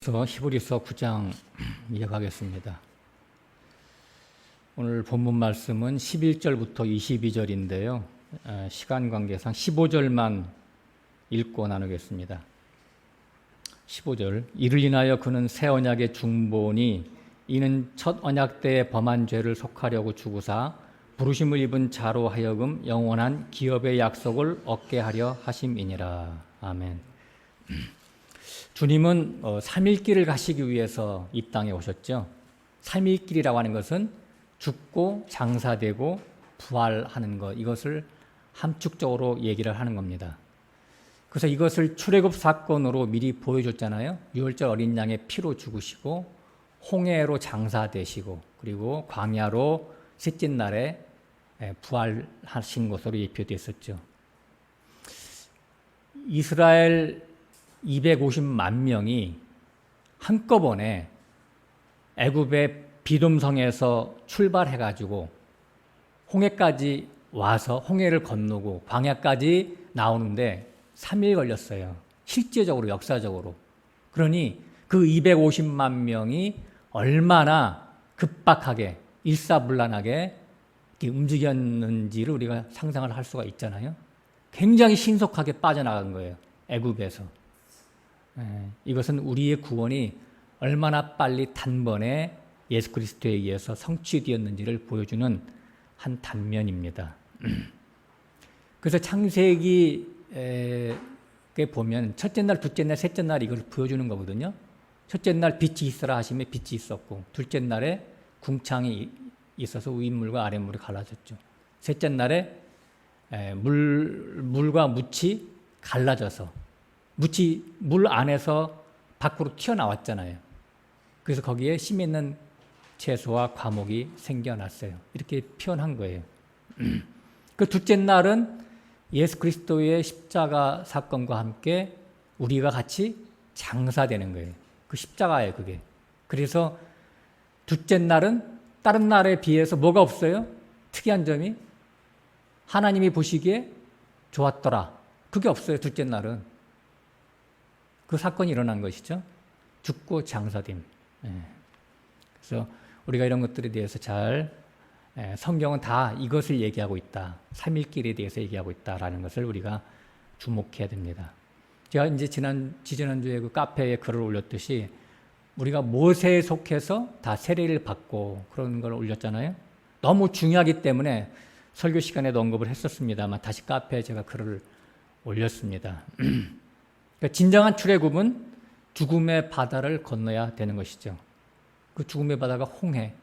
히브리서 9장 이어가겠습니다. 오늘 본문 말씀은 11절부터 22절인데요. 시간 관계상 15절만 읽고 나누겠습니다. 15절. 이를 인하여 그는 새 언약의 중보니 이는 첫 언약 때에 범한 죄를 속하려고 주구사 부르심을 입은 자로 하여금 영원한 기업의 약속을 얻게 하려 하심이니라. 아멘. 주님은 3일길을 가시기 위해서 이 땅에 오셨죠. 3일길이라고 하는 것은 죽고 장사되고 부활하는 것, 이것을 함축적으로 얘기를 하는 겁니다. 그래서 이것을 출애굽 사건으로 미리 보여줬잖아요. 유월절 어린 양의 피로 죽으시고 홍해로 장사되시고 그리고 광야로 셋째 날에 부활하신 것으로 예표되어 있었죠. 이스라엘 250만 명이 한꺼번에 애굽의 비돔성에서 출발해가지고 홍해까지 와서 홍해를 건너고 광야까지 나오는데 3일 걸렸어요. 실제적으로, 역사적으로. 그러니 그 250만 명이 얼마나 급박하게, 일사불란하게 움직였는지를 우리가 상상을 할 수가 있잖아요. 굉장히 신속하게 빠져나간 거예요. 애굽에서. 이것은 우리의 구원이 얼마나 빨리 단번에 예수 그리스도에 의해서 성취되었는지를 보여주는 한 단면입니다. 그래서 창세기에 보면 첫째 날, 둘째 날, 셋째 날 이걸 보여주는 거거든요. 첫째 날 빛이 있어라 하시며 빛이 있었고, 둘째 날에 궁창이 있어서 윗물과 아랫물이 갈라졌죠. 셋째 날에 물과 묻이 갈라져서 묻이 물 안에서 밖으로 튀어나왔잖아요. 그래서 거기에 심 있는 채소와 과목이 생겨났어요. 이렇게 표현한 거예요. 그 둘째 날은 예수 그리스도의 십자가 사건과 함께 우리가 같이 장사되는 거예요. 그 십자가예요, 그게. 그래서 둘째 날은 다른 날에 비해서 뭐가 없어요? 특이한 점이 하나님이 보시기에 좋았더라. 그게 없어요, 둘째 날은. 그 사건이 일어난 것이죠. 죽고 장사됨. 그래서 우리가 이런 것들에 대해서 잘 성경은 다 이것을 얘기하고 있다. 삼일길에 대해서 얘기하고 있다라는 것을 우리가 주목해야 됩니다. 제가 이제 지지난주에 그 카페에 글을 올렸듯이 우리가 모세에 속해서 다 세례를 받고 그런 걸 올렸잖아요. 너무 중요하기 때문에 설교 시간에도 언급을 했었습니다만 다시 카페에 제가 글을 올렸습니다. 그러니까 진정한 출애굽은 죽음의 바다를 건너야 되는 것이죠. 그 죽음의 바다가 홍해,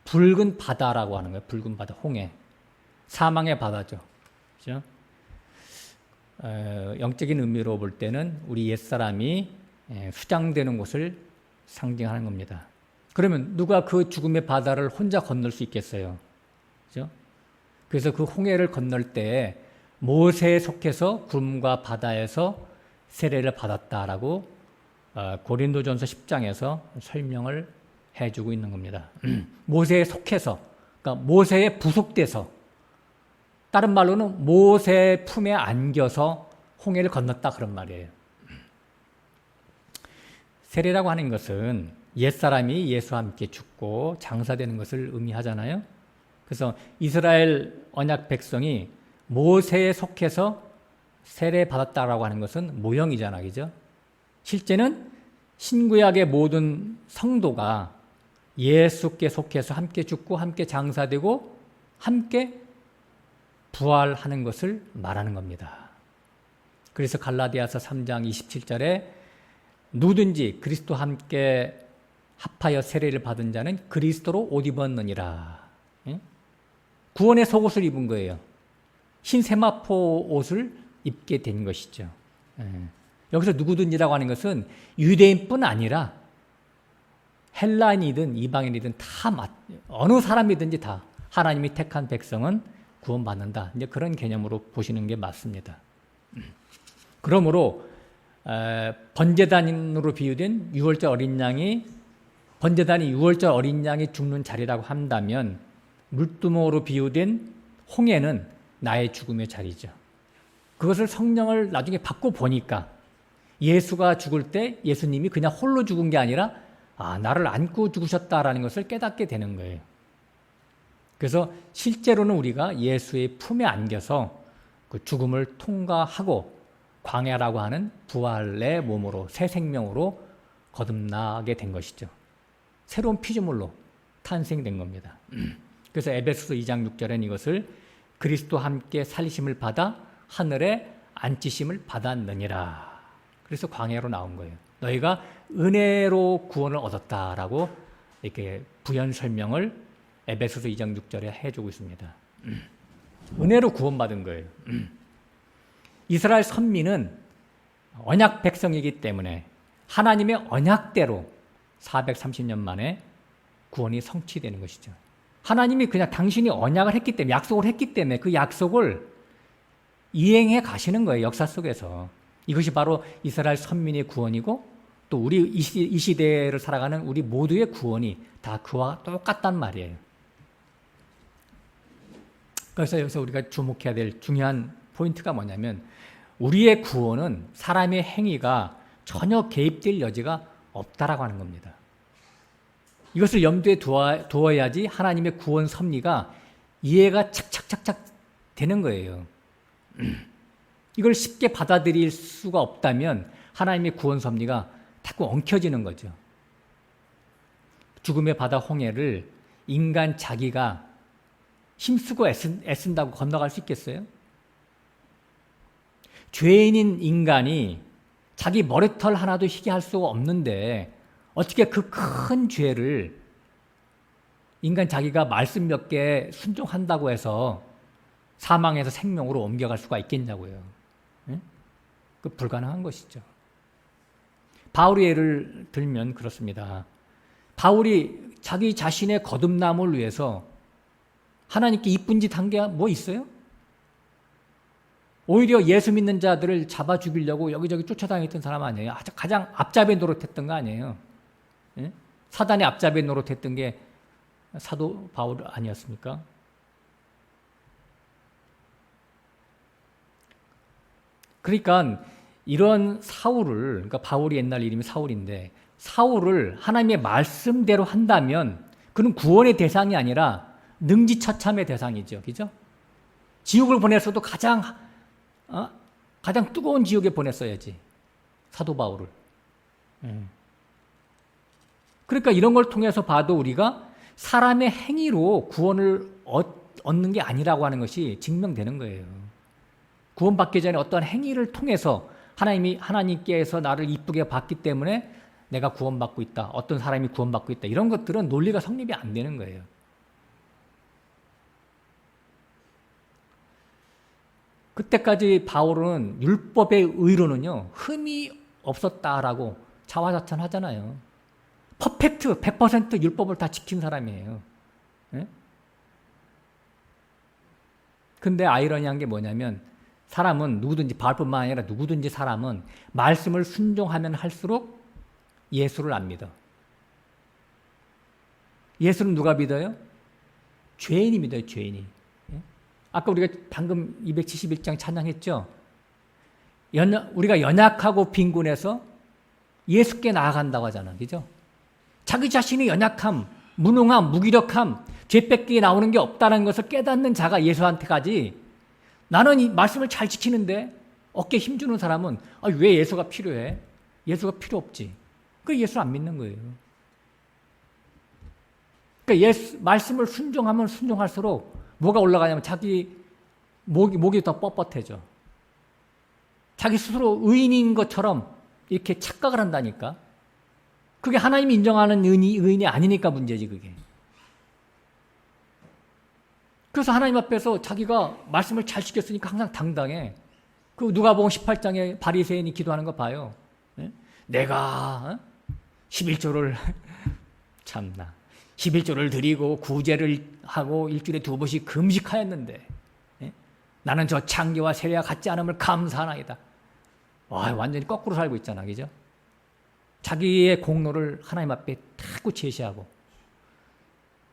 붉은 바다라고 하는 거예요. 붉은 바다, 홍해. 사망의 바다죠. 그렇죠? 영적인 의미로 볼 때는 우리 옛사람이 수장되는 곳을 상징하는 겁니다. 그러면 누가 그 죽음의 바다를 혼자 건널 수 있겠어요? 그렇죠? 그래서 그 홍해를 건널 때 모세에 속해서 구름과 바다에서 세례를 받았다라고 고린도전서 10장에서 설명을 해주고 있는 겁니다. 모세에 속해서, 그러니까 모세에 부속돼서, 다른 말로는 모세의 품에 안겨서 홍해를 건넜다 그런 말이에요. 세례라고 하는 것은 옛사람이 예수와 함께 죽고 장사되는 것을 의미하잖아요. 그래서 이스라엘 언약 백성이 모세에 속해서 세례 받았다라고 하는 것은 모형이잖아, 그죠? 실제는 신구약의 모든 성도가 예수께 속해서 함께 죽고 함께 장사되고 함께 부활하는 것을 말하는 겁니다. 그래서 갈라디아서 3장 27절에 누구든지 그리스도와 함께 합하여 세례를 받은 자는 그리스도로 옷 입었느니라. 구원의 속옷을 입은 거예요. 흰 세마포 옷을 입게 된 것이죠. 여기서 누구든지라고 하는 것은 유대인뿐 아니라 헬라인이든 이방인이든 다 어느 사람이든지 다 하나님이 택한 백성은 구원받는다. 이제 그런 개념으로 보시는 게 맞습니다. 그러므로 번제단으로 비유된 유월절 어린 양이 번제단이 유월절 어린 양이 죽는 자리라고 한다면 물두멍으로 비유된 홍해는 나의 죽음의 자리죠. 그것을 성령을 나중에 받고 보니까 예수가 죽을 때 예수님이 그냥 홀로 죽은 게 아니라 나를 안고 죽으셨다라는 것을 깨닫게 되는 거예요. 그래서 실제로는 우리가 예수의 품에 안겨서 그 죽음을 통과하고 광야라고 하는 부활의 몸으로 새 생명으로 거듭나게 된 것이죠. 새로운 피조물로 탄생된 겁니다. 그래서 에베소서 2장 6절엔 이것을 그리스도와 함께 살리심을 받아 하늘에 앉히심을 받았느니라. 그래서 광야로 나온 거예요. 너희가 은혜로 구원을 얻었다라고 이렇게 부연 설명을 에베소서 2장 6절에 해주고 있습니다. 은혜로 구원받은 거예요. 이스라엘 선민은 언약 백성이기 때문에 하나님의 언약대로 430년 만에 구원이 성취되는 것이죠. 하나님이 그냥 당신이 언약을 했기 때문에, 약속을 했기 때문에 그 약속을 이행해 가시는 거예요. 역사 속에서. 이것이 바로 이스라엘 선민의 구원이고 또 우리 이 시대를 살아가는 우리 모두의 구원이 다 그와 똑같단 말이에요. 그래서 여기서 우리가 주목해야 될 중요한 포인트가 뭐냐면 우리의 구원은 사람의 행위가 전혀 개입될 여지가 없다라고 하는 겁니다. 이것을 염두에 두어야지 하나님의 구원 섭리가 이해가 착착착착 되는 거예요. 이걸 쉽게 받아들일 수가 없다면 하나님의 구원 섭리가 자꾸 엉켜지는 거죠. 죽음의 바다 홍해를 인간 자기가 힘쓰고 애쓴다고 건너갈 수 있겠어요? 죄인인 인간이 자기 머리털 하나도 희게 할 수가 없는데 어떻게 그 큰 죄를 인간 자기가 말씀 몇 개 순종한다고 해서 사망에서 생명으로 옮겨갈 수가 있겠냐고요. 응? 그 불가능한 것이죠. 바울의 예를 들면 그렇습니다. 바울이 자기 자신의 거듭남을 위해서 하나님께 이쁜 짓 한 게 뭐 있어요? 오히려 예수 믿는 자들을 잡아 죽이려고 여기저기 쫓아다녔던 사람 아니에요? 가장 앞잡이 노릇했던 거 아니에요? 예? 사단의 앞잡이 노릇했던 게 사도 바울 아니었습니까? 그러니까 이런 사울을, 그러니까 바울이 옛날 이름이 사울인데 사울을 하나님의 말씀대로 한다면 그는 구원의 대상이 아니라 능지처참의 대상이죠. 그죠? 지옥을 보냈어도 가장 뜨거운 지옥에 보냈어야지. 사도 바울을. 그러니까 이런 걸 통해서 봐도 우리가 사람의 행위로 구원을 얻는 게 아니라고 하는 것이 증명되는 거예요. 구원받기 전에 어떤 행위를 통해서 하나님께서 나를 이쁘게 봤기 때문에 내가 구원받고 있다. 어떤 사람이 구원받고 있다. 이런 것들은 논리가 성립이 안 되는 거예요. 그때까지 바울은 율법의 의로는요, 흠이 없었다라고 자화자찬하잖아요. 퍼펙트, 100% 율법을 다 지킨 사람이에요. 예? 근데 아이러니한 게 뭐냐면, 사람은 누구든지, 바울뿐만 아니라 누구든지 사람은 말씀을 순종하면 할수록 예수를 안 믿어. 예수는 누가 믿어요? 죄인이 믿어요, 죄인이. 아까 우리가 방금 271장 찬양했죠? 우리가 연약하고 빈곤해서 예수께 나아간다고 하잖아요. 그죠? 자기 자신의 연약함, 무능함, 무기력함, 죄 뺏기에 나오는 게 없다는 것을 깨닫는 자가 예수한테 가지. 나는 이 말씀을 잘 지키는데 어깨에 힘주는 사람은 왜 예수가 필요해? 예수가 필요 없지. 그 예수 안 믿는 거예요. 그러니까 말씀을 순종하면 순종할수록 뭐가 올라가냐면 자기 목이 더 뻣뻣해져. 자기 스스로 의인인 것처럼 이렇게 착각을 한다니까. 그게 하나님이 인정하는 의인이 아니니까 문제지 그게. 그래서 하나님 앞에서 자기가 말씀을 잘 지켰으니까 항상 당당해. 그 누가복음 18장에 바리새인이 기도하는 거 봐요. 내가 11조를 참나 11조를 드리고 구제를 하고 일주일에 2번씩 금식하였는데 나는 저 창기와 세례와 같지 않음을 감사하나이다. 와, 완전히 거꾸로 살고 있잖아. 그죠? 자기의 공로를 하나님 앞에 자꾸 제시하고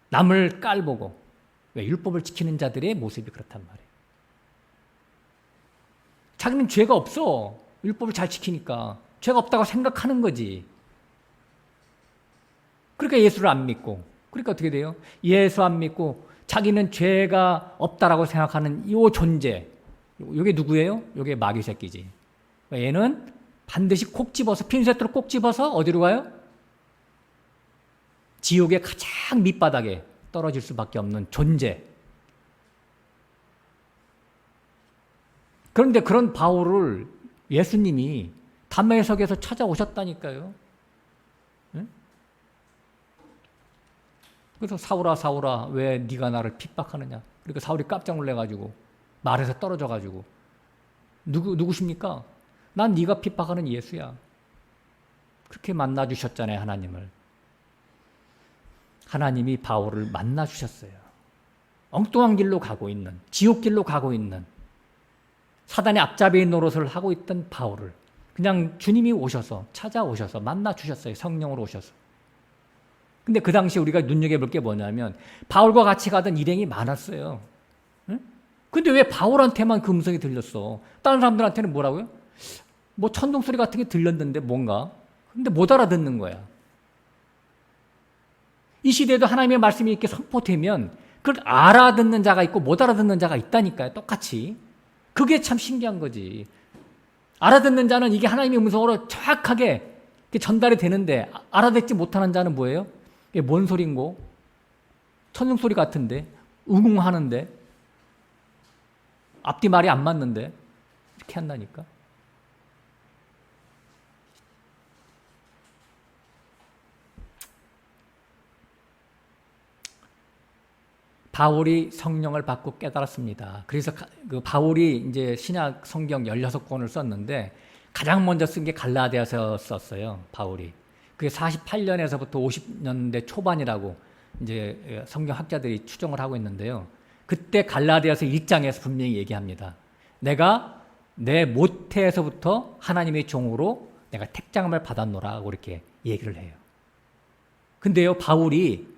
남을 깔보고 왜 율법을 지키는 자들의 모습이 그렇단 말이에요. 자기는 죄가 없어. 율법을 잘 지키니까. 죄가 없다고 생각하는 거지. 그러니까 예수를 안 믿고, 그러니까 어떻게 돼요? 예수 안 믿고 자기는 죄가 없다라고 생각하는 이 존재, 이게 누구예요? 이게 마귀 새끼지. 얘는 반드시 콕 집어서, 핀셋으로 콕 집어서 어디로 가요? 지옥의 가장 밑바닥에 떨어질 수밖에 없는 존재. 그런데 그런 바울을 예수님이 담에석에서 찾아오셨다니까요. 응? 그래서 사울아 사울아 왜 네가 나를 핍박하느냐. 그러니까 사울이 깜짝 놀래가지고 말에서 떨어져가지고 누구십니까? 난 네가 핍박하는 예수야. 그렇게 만나주셨잖아요. 하나님을. 하나님이 바울을 만나주셨어요. 엉뚱한 길로 가고 있는, 지옥길로 가고 있는, 사단의 앞잡이 노릇을 하고 있던 바울을 그냥 주님이 오셔서, 찾아오셔서 만나주셨어요. 성령으로 오셔서. 근데 그 당시 우리가 눈여겨볼 게 뭐냐면 바울과 같이 가던 일행이 많았어요. 응? 근데 왜 바울한테만 그 음성이 들렸어? 다른 사람들한테는 뭐라고요? 뭐 천둥소리 같은 게 들렸는데 뭔가. 근데 못 알아듣는 거야. 이 시대에도 하나님의 말씀이 이렇게 선포되면 그걸 알아듣는 자가 있고 못 알아듣는 자가 있다니까요. 똑같이. 그게 참 신기한 거지. 알아듣는 자는 이게 하나님의 음성으로 정확하게 전달이 되는데 알아듣지 못하는 자는 뭐예요? 이게 뭔 소린고? 천둥소리 같은데? 응응하는데? 앞뒤 말이 안 맞는데? 이렇게 한다니까. 바울이 성령을 받고 깨달았습니다. 그래서 그 바울이 이제 신약 성경 16권을 썼는데 가장 먼저 쓴 게 갈라디아서 썼어요. 바울이. 그게 48년에서부터 50년대 초반이라고 이제 성경 학자들이 추정을 하고 있는데요. 그때 갈라디아서 1장에서 분명히 얘기합니다. 내가 내 모태에서부터 하나님의 종으로 내가 택장을 받았노라고 이렇게 얘기를 해요. 근데요, 바울이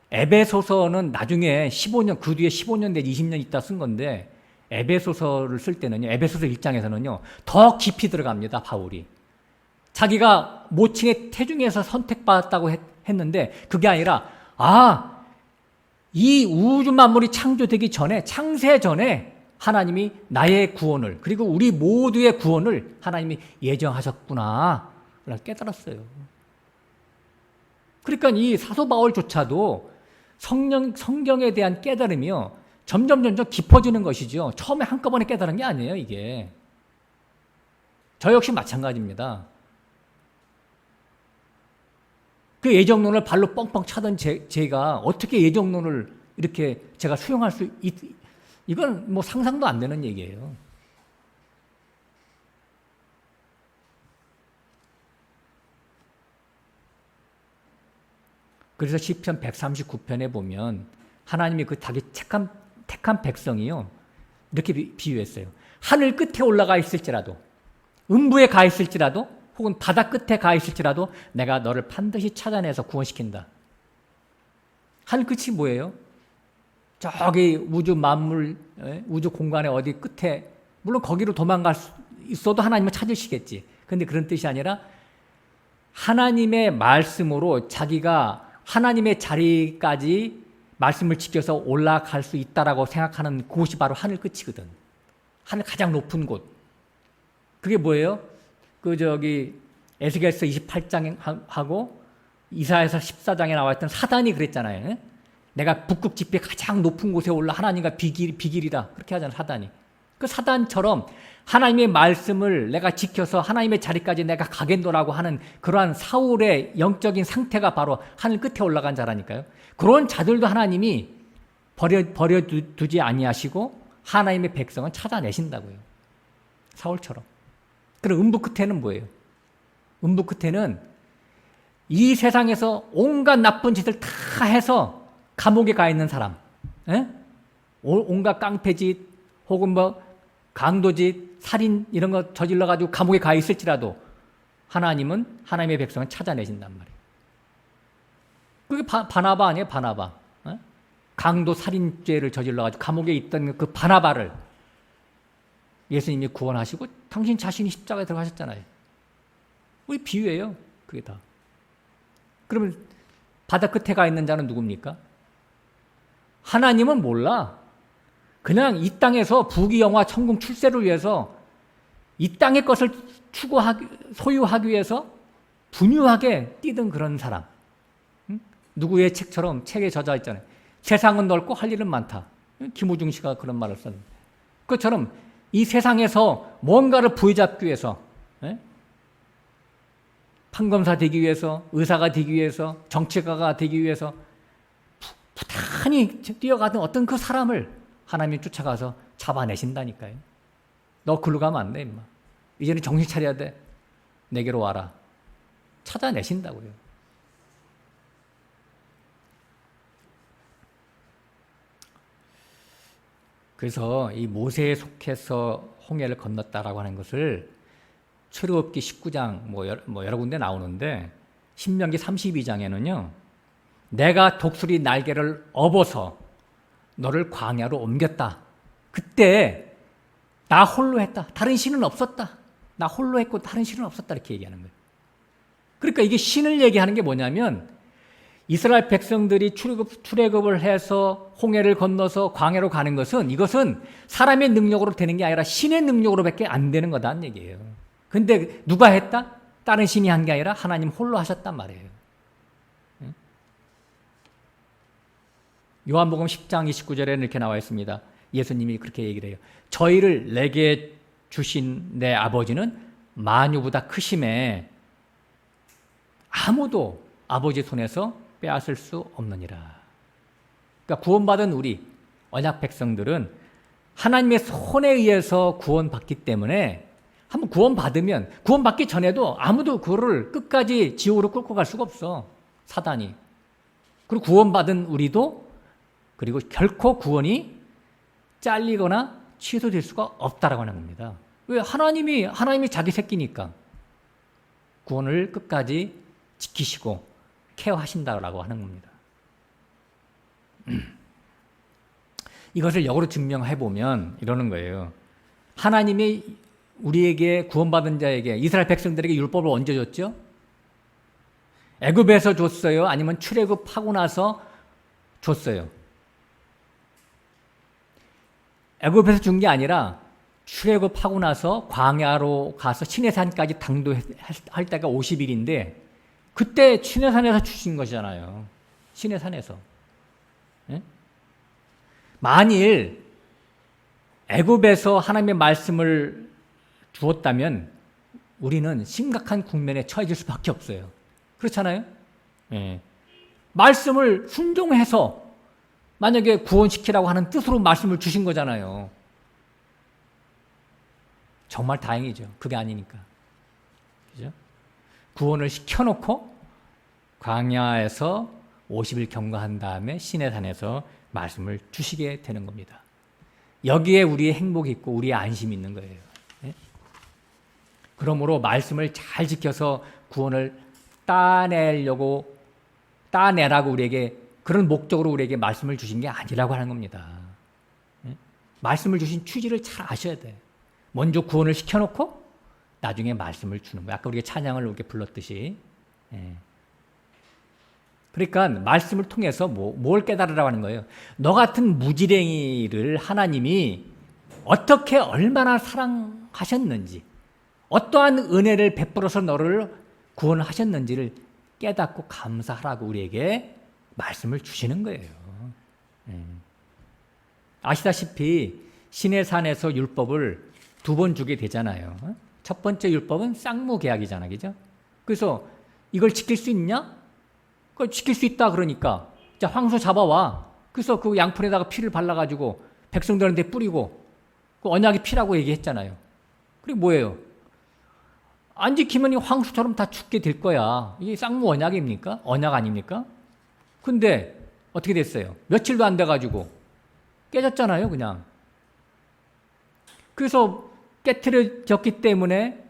에베소서는 나중에 15년, 그 뒤에 15년 내 20년 있다 쓴 건데 에베소서를 쓸 때는요, 에베소서 1장에서는요, 더 깊이 들어갑니다, 바울이. 자기가 모친의 태중에서 선택받았다고 했는데 그게 아니라, 이 우주 만물이 창조되기 전에, 창세 전에 하나님이 나의 구원을, 그리고 우리 모두의 구원을 하나님이 예정하셨구나. 깨달았어요. 그러니까 이 사도 바울조차도 성경에 대한 깨달음이요, 점점 깊어지는 것이죠. 처음에 한꺼번에 깨달은 게 아니에요, 이게. 저 역시 마찬가지입니다. 그 예정론을 발로 뻥뻥 차던 제가 어떻게 예정론을 이렇게 제가 수용할 수 이건 뭐 상상도 안 되는 얘기예요. 그래서 시편 139편에 보면 하나님이 그 자기 택한 백성이요, 이렇게 비유했어요. 하늘 끝에 올라가 있을지라도, 음부에 가 있을지라도, 혹은 바다 끝에 가 있을지라도 내가 너를 반드시 찾아내서 구원시킨다. 하늘 끝이 뭐예요? 저기 우주 만물, 우주 공간의 어디 끝에, 물론 거기로 도망갈 수 있어도 하나님은 찾으시겠지. 그런데 그런 뜻이 아니라 하나님의 말씀으로 자기가 하나님의 자리까지 말씀을 지켜서 올라갈 수 있다라고 생각하는 그곳이 바로 하늘 끝이거든. 하늘 가장 높은 곳. 그게 뭐예요? 에스겔서 28장하고 이사야서 14장에 나와 있던 사단이 그랬잖아요. 내가 북극 지폐 가장 높은 곳에 올라 하나님과 비길이다. 그렇게 하잖아요, 사단이. 그 사단처럼 하나님의 말씀을 내가 지켜서 하나님의 자리까지 내가 가겠노라고 하는 그러한 사울의 영적인 상태가 바로 하늘 끝에 올라간 자라니까요. 그런 자들도 하나님이 버려두지 아니하시고 하나님의 백성은 찾아내신다고요. 사울처럼. 그럼 음부 끝에는 뭐예요? 음부 끝에는 이 세상에서 온갖 나쁜 짓을 다 해서 감옥에 가 있는 사람, 온갖 깡패짓 혹은 뭐 강도짓, 살인 이런 거 저질러가지고 감옥에 가 있을지라도 하나님은, 하나님의 백성은 찾아내신단 말이에요. 그게 바나바 아니에요? 바나바. 강도 살인죄를 저질러가지고 감옥에 있던 그 바나바를 예수님이 구원하시고 당신 자신이 십자가에 들어가셨잖아요. 우리 비유예요. 그게 다. 그러면 바다 끝에 가 있는 자는 누굽니까? 하나님은 몰라. 그냥 이 땅에서 부귀영화 천국 출세를 위해서 이 땅의 것을 소유하기 위해서 분유하게 뛰던 그런 사람. 응? 누구의 책처럼 책에 젖어 있잖아요. 세상은 넓고 할 일은 많다. 김호중 씨가 그런 말을 썼는데. 그것처럼 이 세상에서 뭔가를 부여잡기 위해서, 판검사 되기 위해서, 의사가 되기 위해서, 정치가가 되기 위해서 부단히 뛰어가던 어떤 그 사람을 하나님이 쫓아가서 잡아내신다니까요. 너 글로 가면 안 돼, 임마. 이제는 정신 차려야 돼. 내게로 와라. 찾아내신다고요. 그래서 이 모세에 속해서 홍해를 건넜다라고 하는 것을 출애굽기 19장 여러 군데 나오는데 신명기 32장에는요. 내가 독수리 날개를 업어서 너를 광야로 옮겼다. 그때 나 홀로 했다. 다른 신은 없었다. 나 홀로 했고 다른 신은 없었다. 이렇게 얘기하는 거예요. 그러니까 이게 신을 얘기하는 게 뭐냐면 이스라엘 백성들이 출애굽을 해서 홍해를 건너서 광야로 가는 것은 이것은 사람의 능력으로 되는 게 아니라 신의 능력으로밖에 안 되는 거다는 얘기예요. 근데 누가 했다? 다른 신이 한 게 아니라 하나님 홀로 하셨단 말이에요. 요한복음 10장 29절에는 이렇게 나와 있습니다. 예수님이 그렇게 얘기를 해요. 저희를 내게 주신 내 아버지는 만유보다 크심에 아무도 아버지 손에서 빼앗을 수 없느니라. 그러니까 구원받은 우리 언약 백성들은 하나님의 손에 의해서 구원받기 때문에 한번 구원받으면 구원받기 전에도 아무도 그거를 끝까지 지옥으로 끌고 갈 수가 없어. 사단이. 그리고 구원받은 우리도 그리고 결코 구원이 잘리거나 취소될 수가 없다라고 하는 겁니다. 왜? 하나님이 자기 새끼니까 구원을 끝까지 지키시고 케어하신다라고 하는 겁니다. 이것을 역으로 증명해 보면 이러는 거예요. 하나님이 우리에게 구원받은 자에게 이스라엘 백성들에게 율법을 언제 줬죠? 애굽에서 줬어요? 아니면 출애굽하고 나서 줬어요? 애굽에서 준 게 아니라 출애굽하고 나서 광야로 가서 시내산까지 당도할 때가 50일인데 그때 시내산에서 주신 것이잖아요. 시내산에서. 예? 만일 애굽에서 하나님의 말씀을 주었다면 우리는 심각한 국면에 처해질 수밖에 없어요. 그렇잖아요? 예. 말씀을 순종해서 만약에 구원시키라고 하는 뜻으로 말씀을 주신 거잖아요. 정말 다행이죠. 그게 아니니까. 그죠? 구원을 시켜놓고 광야에서 50일 경과한 다음에 시내산에서 말씀을 주시게 되는 겁니다. 여기에 우리의 행복이 있고 우리의 안심이 있는 거예요. 네? 그러므로 말씀을 잘 지켜서 구원을 따내라고 우리에게 그런 목적으로 우리에게 말씀을 주신 게 아니라고 하는 겁니다. 네? 말씀을 주신 취지를 잘 아셔야 돼요. 먼저 구원을 시켜놓고 나중에 말씀을 주는 거예요. 아까 우리가 찬양을 이렇게 불렀듯이. 예. 그러니까 말씀을 통해서 뭘 깨달으라고 하는 거예요. 너 같은 무지랭이를 하나님이 어떻게 얼마나 사랑하셨는지 어떠한 은혜를 베풀어서 너를 구원하셨는지를 깨닫고 감사하라고 우리에게 말씀을 주시는 거예요. 예. 아시다시피 시내산에서 율법을 2번 주게 되잖아요. 첫 번째 율법은 쌍무계약이잖아, 그죠? 그래서 이걸 지킬 수 있냐? 그걸 지킬 수 있다 그러니까 자 황소 잡아와. 그래서 그 양푼에다가 피를 발라가지고 백성들한테 뿌리고 그 언약의 피라고 얘기했잖아요. 그리고 뭐예요? 안 지키면 이 황소처럼 다 죽게 될 거야. 이게 쌍무 언약입니까? 언약 아닙니까? 근데 어떻게 됐어요? 며칠도 안 돼가지고 깨졌잖아요, 그냥. 그래서 깨트려졌기 때문에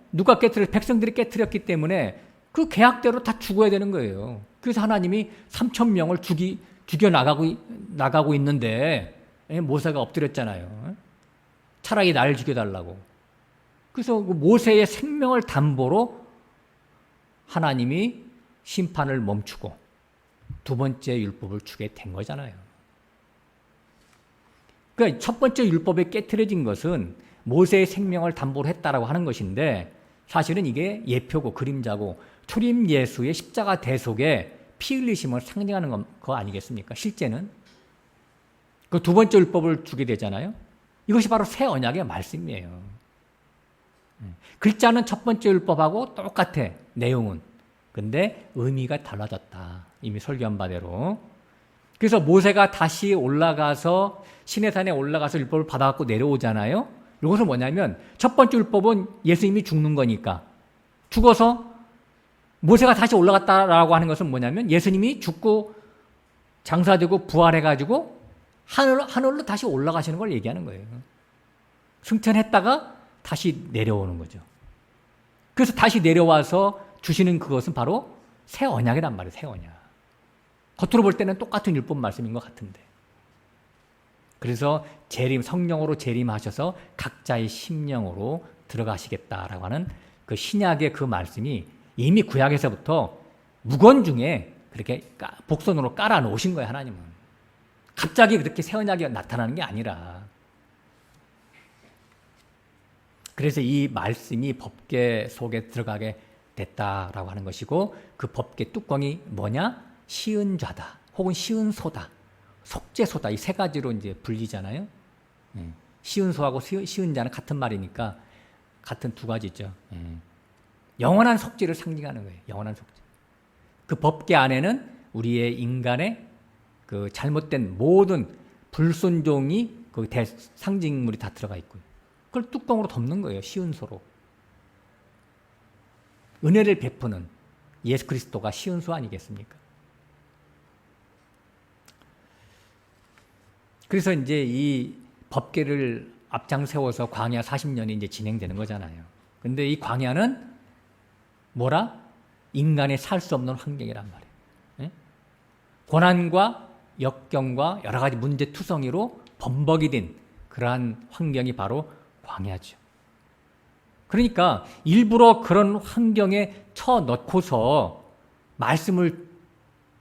백성들이 깨트렸기 때문에 그 계약대로 다 죽어야 되는 거예요. 그래서 하나님이 3,000명을 죽여나가고 있는데 모세가 엎드렸잖아요. 차라리 나를 죽여달라고. 그래서 모세의 생명을 담보로 하나님이 심판을 멈추고 두 번째 율법을 주게 된 거잖아요. 그러니까 첫 번째 율법에 깨트려진 것은 모세의 생명을 담보로 했다라고 하는 것인데 사실은 이게 예표고 그림자고 초림 예수의 십자가 대속에 피 흘리심을 상징하는 거 아니겠습니까? 실제는 그 두 번째 율법을 주게 되잖아요. 이것이 바로 새 언약의 말씀이에요. 글자는 첫 번째 율법하고 똑같아, 내용은. 근데 의미가 달라졌다. 이미 설교한 바대로. 그래서 모세가 다시 올라가서 시내산에 올라가서 율법을 받아갖고 내려오잖아요. 이것은 뭐냐면 첫 번째 율법은 예수님이 죽는 거니까 죽어서 모세가 다시 올라갔다라고 하는 것은 뭐냐면 예수님이 죽고 장사되고 부활해가지고 하늘로 다시 올라가시는 걸 얘기하는 거예요. 승천했다가 다시 내려오는 거죠. 그래서 다시 내려와서 주시는 그것은 바로 새 언약이란 말이에요. 새 언약. 겉으로 볼 때는 똑같은 율법 말씀인 것 같은데. 그래서 성령으로 재림하셔서 각자의 심령으로 들어가시겠다라고 하는 그 신약의 그 말씀이 이미 구약에서부터 묵언 중에 그렇게 복선으로 깔아 놓으신 거예요, 하나님은. 갑자기 그렇게 새 언약이 나타나는 게 아니라. 그래서 이 말씀이 법궤 속에 들어가게 됐다라고 하는 것이고 그 법궤 뚜껑이 뭐냐? 시은좌다 혹은 시은소다, 속죄소다, 이 세 가지로 이제 불리잖아요. 시은소하고 시은자는 같은 말이니까 같은 두 가지죠. 영원한 속죄를 상징하는 거예요. 영원한 속죄. 그 법궤 안에는 우리의 인간의 그 잘못된 모든 불순종이 그 상징물이 다 들어가 있고요. 그걸 뚜껑으로 덮는 거예요. 시은소로. 은혜를 베푸는 예수 그리스도가 시은소 아니겠습니까? 그래서 이제 이 법궤를 앞장 세워서 광야 40년이 이제 진행되는 거잖아요. 근데 이 광야는 뭐라? 인간이 살 수 없는 환경이란 말이에요. 예? 고난과 역경과 여러 가지 문제투성이로 범벅이 된 그러한 환경이 바로 광야죠. 그러니까 일부러 그런 환경에 쳐넣고서 말씀을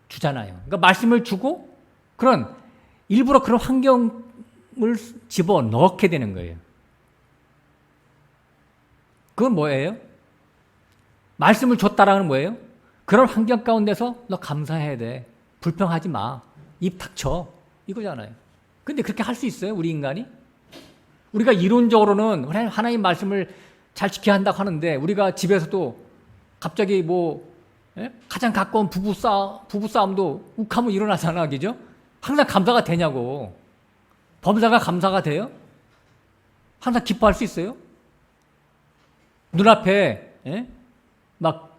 주잖아요. 그러니까 말씀을 주고 일부러 그런 환경을 집어넣게 되는 거예요. 그건 뭐예요? 말씀을 줬다라는 뭐예요? 그런 환경 가운데서 너 감사해야 돼. 불평하지 마. 입 닥쳐. 이거잖아요. 근데 그렇게 할 수 있어요? 우리 인간이? 우리가 이론적으로는 하나님 말씀을 잘 지켜야 한다고 하는데 우리가 집에서도 갑자기 가장 가까운 부부싸움도 욱하면 일어나잖아. 그죠? 항상 감사가 되냐고. 범사가 감사가 돼요? 항상 기뻐할 수 있어요? 눈앞에 막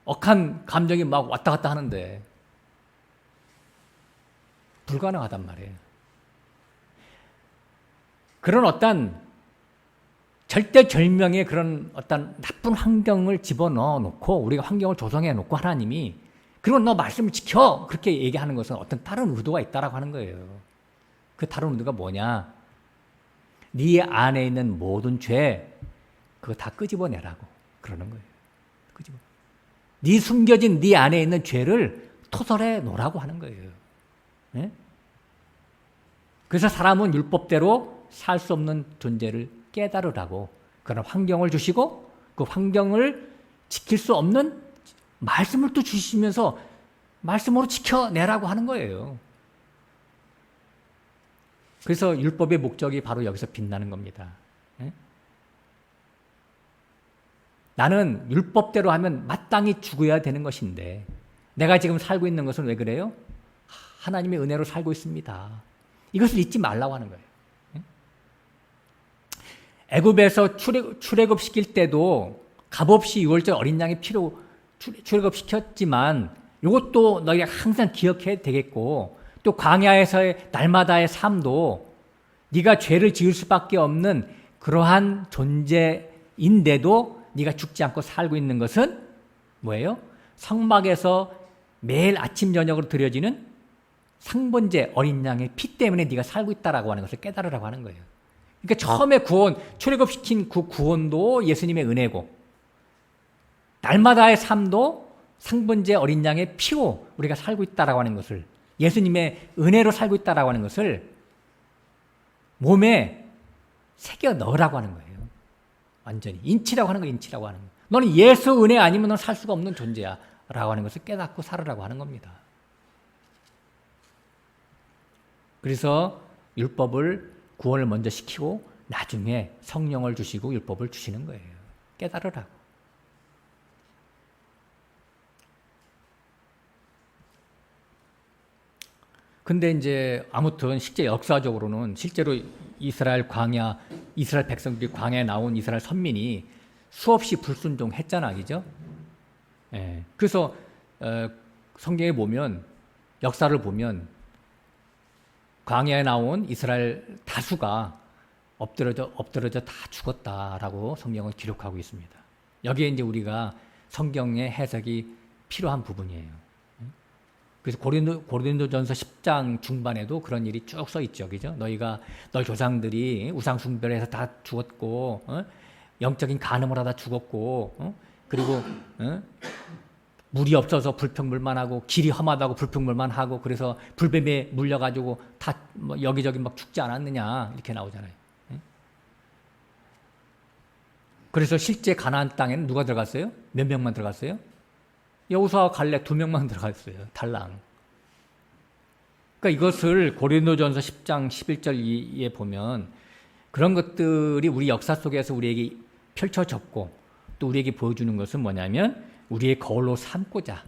억한 감정이 막 왔다 갔다 하는데 불가능하단 말이에요. 그런 어떤 절대절명의 그런 어떤 나쁜 환경을 집어넣어 놓고 우리가 환경을 조성해 놓고 하나님이 그럼 너 말씀을 지켜! 그렇게 얘기하는 것은 어떤 다른 의도가 있다라고 하는 거예요. 그 다른 의도가 뭐냐? 네 안에 있는 모든 죄 그거 다 끄집어내라고 그러는 거예요. 네 숨겨진 네 안에 있는 죄를 토설해 놓으라고 하는 거예요. 네? 그래서 사람은 율법대로 살 수 없는 존재를 깨달으라고 그런 환경을 주시고 그 환경을 지킬 수 없는 말씀을 또 주시면서 말씀으로 지켜내라고 하는 거예요. 그래서 율법의 목적이 바로 여기서 빛나는 겁니다. 네? 나는 율법대로 하면 마땅히 죽어야 되는 것인데 내가 지금 살고 있는 것은 왜 그래요? 하나님의 은혜로 살고 있습니다. 이것을 잊지 말라고 하는 거예요. 애굽에서 출애굽시킬 때도 값없이 6월절 어린 양의 피로 출애굽시켰지만 이것도 너희가 항상 기억해야 되겠고 또 광야에서의 날마다의 삶도 네가 죄를 지을 수밖에 없는 그러한 존재인데도 네가 죽지 않고 살고 있는 것은 뭐예요? 성막에서 매일 아침 저녁으로 드려지는 상번제 어린 양의 피 때문에 네가 살고 있다라고 하는 것을 깨달으라고 하는 거예요. 그러니까 처음에 출애굽시킨 그 구원도 예수님의 은혜고 날마다의 삶도 상번제 어린 양의 피로 우리가 살고 있다라고 하는 것을, 예수님의 은혜로 살고 있다라고 하는 것을 몸에 새겨 넣으라고 하는 거예요. 완전히 인치라고 하는 거, 인치라고 하는 거. 너는 예수 은혜 아니면 넌 살 수가 없는 존재야 라고 하는 것을 깨닫고 살으라고 하는 겁니다. 그래서 율법을, 구원을 먼저 시키고 나중에 성령을 주시고 율법을 주시는 거예요. 깨달으라고. 근데 이제 아무튼 실제 역사적으로는 실제로 이스라엘 백성들이 광야에 나온 이스라엘 선민이 수없이 불순종했잖아, 그죠? 예. 그래서 성경에 보면, 역사를 보면 광야에 나온 이스라엘 다수가 엎드려져 다 죽었다라고 성경은 기록하고 있습니다. 여기에 이제 우리가 성경의 해석이 필요한 부분이에요. 그래서 고린도전서 10장 중반에도 그런 일이 쭉 써 있죠, 그죠? 너희 조상들이 우상 숭배를 해서 다 죽었고, 영적인 간음을 하다 죽었고, 그리고 물이 없어서 불평불만하고 길이 험하다고 불평불만하고 그래서 불뱀에 물려가지고 다 여기저기 막 죽지 않았느냐 이렇게 나오잖아요. 그래서 실제 가나안 땅에는 누가 들어갔어요? 몇 명만 들어갔어요? 여호수아와 갈렙 2명만 들어갔어요. 달랑. 그러니까 이것을 고린도전서 10장 11절에 보면 그런 것들이 우리 역사 속에서 우리에게 펼쳐졌고 또 우리에게 보여주는 것은 뭐냐면 우리의 거울로 삼고자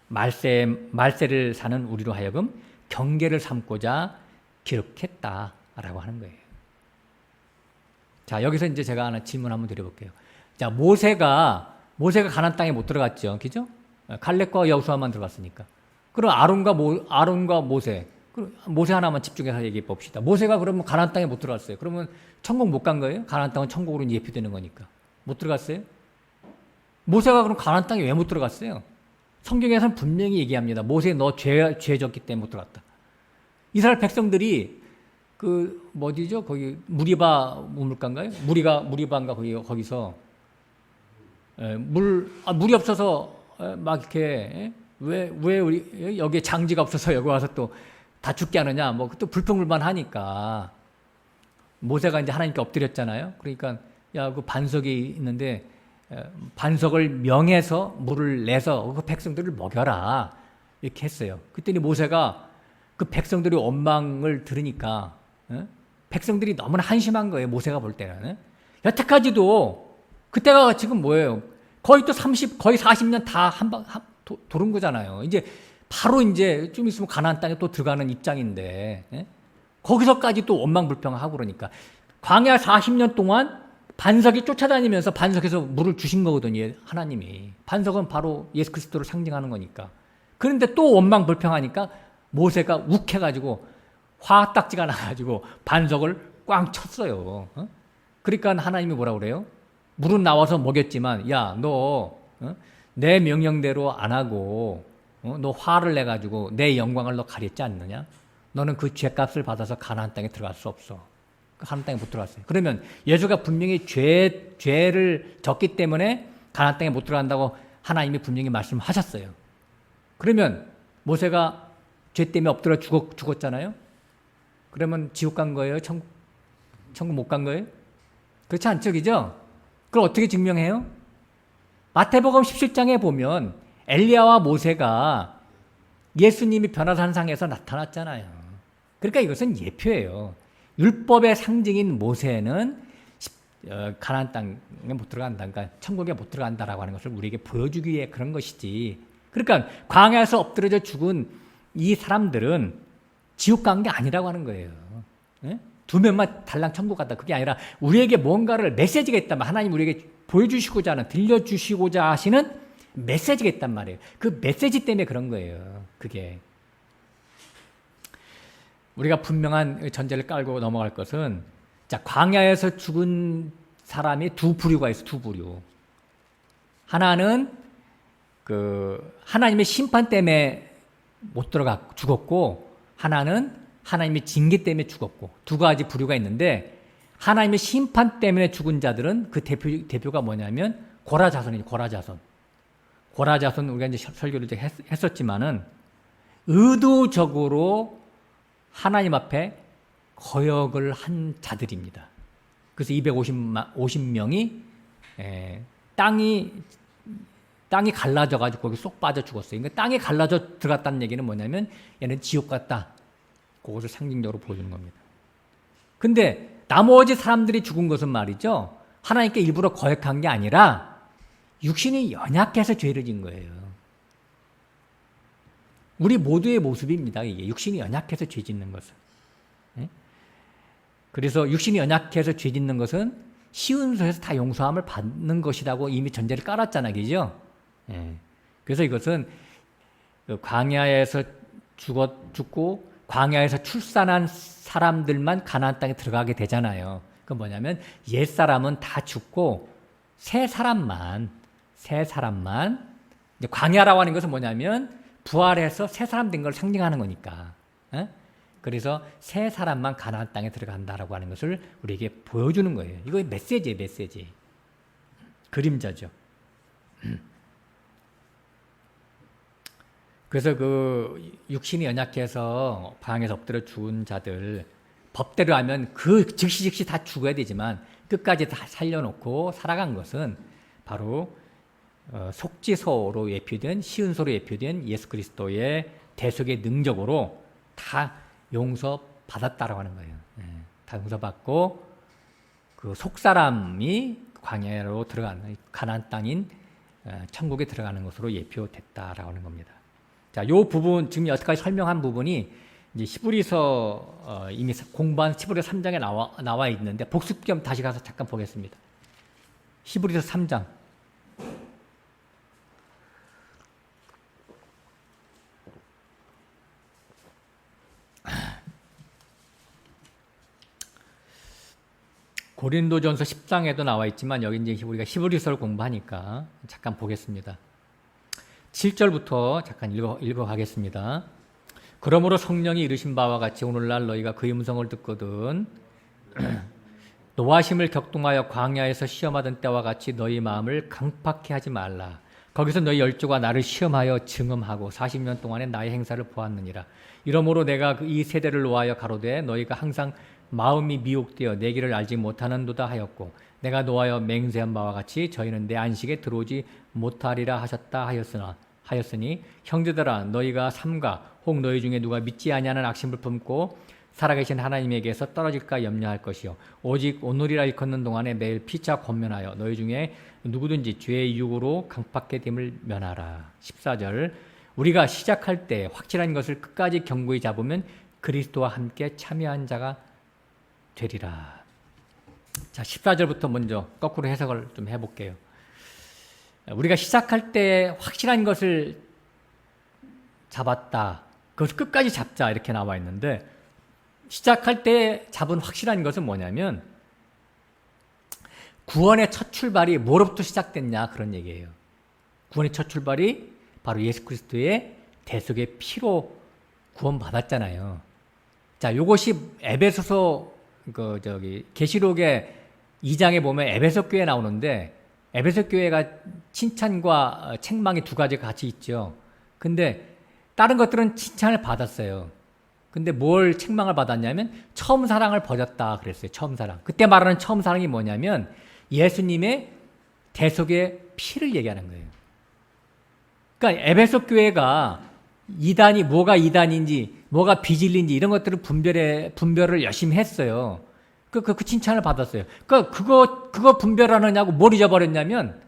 말세를 사는 우리로 하여금 경계를 삼고자 기록했다라고 하는 거예요. 자, 여기서 이제 제가 하나 질문 한번 드려볼게요. 자, 모세가 가나안 땅에 못 들어갔죠, 그죠? 갈렙과 여호수아만 들어갔으니까. 그럼 아론과 모세 하나만 집중해서 얘기해 봅시다. 모세가 그러면 가나안 땅에 못 들어갔어요. 그러면 천국 못 간 거예요? 가나안 땅은 천국으로 예표되는 거니까. 못 들어갔어요? 모세가 그럼 가나안 땅에 왜 못 들어갔어요? 성경에서는 분명히 얘기합니다. 모세 너 죄 졌기 때문에 못 들어갔다. 이스라엘 백성들이 거기 무리바 우물가인가요? 무리바인가 거기서 물이 없어서 막 이렇게 왜 우리 여기에 장지가 없어서 여기 와서 또 다 죽게 하느냐 뭐 또 불평불만 하니까 모세가 이제 하나님께 엎드렸잖아요. 그러니까 야, 그 반석이 있는데 반석을 명해서 물을 내서 그 백성들을 먹여라 이렇게 했어요. 그랬더니 모세가 그 백성들의 원망을 들으니까 백성들이 너무나 한심한 거예요. 모세가 볼 때는 여태까지도 그때가 지금 뭐예요? 거의 또 40년 다 도른 거잖아요. 이제 바로 이제 좀 있으면 가나안 땅에 또 들어가는 입장인데 거기서까지 또 원망불평하고 그러니까 광야 40년 동안 반석이 쫓아다니면서 반석에서 물을 주신 거거든요. 하나님이. 반석은 바로 예수 그리스도를 상징하는 거니까. 그런데 또 원망불평하니까 모세가 욱해가지고 화딱지가 나가지고 반석을 꽝 쳤어요. 그러니까 하나님이 뭐라고 그래요? 물은 나와서 먹였지만 야, 너 내 명령대로 안 하고 너 화를 내가지고 내 영광을 너 가렸지 않느냐? 너는 그 죄값을 받아서 가나안 땅에 들어갈 수 없어. 가나안 땅에 못 들어갔어요. 그러면 예수가 분명히 죄를 졌기 때문에 가나안 땅에 못 들어간다고 하나님이 분명히 말씀하셨어요. 그러면 모세가 죄 때문에 엎드려 죽었잖아요. 그러면 지옥 간 거예요? 천국 못 간 거예요? 그렇지 않죠, 그죠? 그걸 어떻게 증명해요? 마태복음 17장에 보면 엘리야와 모세가 예수님이 변화산상에서 나타났잖아요. 그러니까 이것은 예표예요. 율법의 상징인 모세는 가나안 땅에 못 들어간다, 그러니까 천국에 못 들어간다라고 하는 것을 우리에게 보여주기 위해 그런 것이지. 그러니까 광야에서 엎드려져 죽은 이 사람들은 지옥 간 게 아니라고 하는 거예요. 2명만 달랑 천국 갔다. 그게 아니라 우리에게 뭔가를 메시지가 있다면 하나님 우리에게 보여주시고자 하는, 들려주시고자 하시는 메시지가 있단 말이에요. 그 메시지 때문에 그런 거예요. 그게. 우리가 분명한 전제를 깔고 넘어갈 것은, 자, 광야에서 죽은 사람이 두 부류가 있어, 두 부류. 하나는 하나님의 심판 때문에 못 들어가 죽었고, 하나는 하나님의 징계 때문에 죽었고, 두 가지 부류가 있는데, 하나님의 심판 때문에 죽은 자들은 그 대표가 뭐냐면 고라자손이죠. 고라자손. 고라자손 우리가 이제 설교를 이제 했었지만은 의도적으로 하나님 앞에 거역을 한 자들입니다. 그래서 250명이 땅이 갈라져 가지고 거기 쏙 빠져 죽었어요. 그러니까 땅이 갈라져 들어갔다는 얘기는 뭐냐면 얘는 지옥 같다. 그것을 상징적으로 보여주는 겁니다. 근데 나머지 사람들이 죽은 것은 말이죠. 하나님께 일부러 거역한 게 아니라 육신이 연약해서 죄를 진 거예요. 우리 모두의 모습입니다. 이게 육신이 연약해서 죄 짓는 것은. 그래서 육신이 연약해서 죄 짓는 것은 시은소에서 다 용서함을 받는 것이라고 이미 전제를 깔았잖아요. 그죠? 그래서 이것은 광야에서 죽고 광야에서 출산한 사람들만 가나안 땅에 들어가게 되잖아요. 그건 뭐냐면 옛사람은 다 죽고 새 사람만 이제 광야라고 하는 것은 뭐냐면 부활해서 새 사람 된 걸 상징하는 거니까. 그래서 새 사람만 가나안 땅에 들어간다라고 하는 것을 우리에게 보여주는 거예요. 이거 메시지예요, 메시지. 그림자죠. 그래서 그 육신이 연약해서 방에서 엎드려 죽은 자들 법대로 하면 그 즉시 다 죽어야 되지만 끝까지 다 살려놓고 살아간 것은 바로 속지서로 예표된 시은서로 예표된 예수 그리스도의 대속의 능력으로 다 용서받았다라고 하는 거예요. 다 용서받고 그 속사람이 광야로 들어가는 가나안 땅인 천국에 들어가는 것으로 예표됐다라고 하는 겁니다. 자, 요 부분 지금 여태까지 설명한 부분이 이제 히브리서 이미 공부한 히브리서 3장에 나와 있는데 복습 겸 다시 가서 잠깐 보겠습니다. 히브리서 3장. 고린도전서 10장에도 나와 있지만 여기 이제 우리가 히브리서를 공부하니까 잠깐 보겠습니다. 7절부터 잠깐 읽어 가겠습니다. 그러므로 성령이 이르신 바와 같이 오늘날 너희가 그의 음성을 듣거든 노하심을 격동하여 광야에서 시험하던 때와 같이 너희 마음을 강팍해 하지 말라. 거기서 너희 열조가 나를 시험하여 증음하고 40년 동안에 나의 행사를 보았느니라. 이러므로 내가 이 세대를 노하여 가로되 너희가 항상 마음이 미혹되어 내 길을 알지 못하는도다 하였고 내가 노하여 맹세한 바와 같이 저희는 내 안식에 들어오지 못하리라 하셨다 하였으니 형제들아 너희가 삼가 혹 너희 중에 누가 믿지 아니하는 악심을 품고 살아계신 하나님에게서 떨어질까 염려할 것이요 오직 오늘이라 일컫는 동안에 매일 피차 권면하여 너희 중에 누구든지 죄의 유혹으로 강팍해 됨을 면하라. 14절 우리가 시작할 때 확실한 것을 끝까지 견고히 잡으면 그리스도와 함께 참여한 자가 되리라. 자, 14절부터 먼저 거꾸로 해석을 좀 해볼게요. 우리가 시작할 때 확실한 것을 잡았다. 그것을 끝까지 잡자 이렇게 나와 있는데 시작할 때 잡은 확실한 것은 뭐냐면 구원의 첫 출발이 뭐로부터 시작됐냐 그런 얘기예요. 구원의 첫 출발이 바로 예수 그리스도의 대속의 피로 구원받았잖아요. 자, 요것이 에베소서 계시록의 2장에 보면 에베소 교회 나오는데 에베소 교회가 칭찬과 책망이 두 가지가 같이 있죠. 근데 다른 것들은 칭찬을 받았어요. 근데 뭘 책망을 받았냐면 처음 사랑을 버렸다 그랬어요. 처음 사랑. 그때 말하는 처음 사랑이 뭐냐면 예수님의 대속의 피를 얘기하는 거예요. 그러니까 에베소 교회가 이단이 뭐가 이단인지 뭐가 비진리인지 이런 것들을 분별을 열심히 했어요. 그 칭찬을 받았어요. 그거 분별하느냐고 뭘 잊어버렸냐면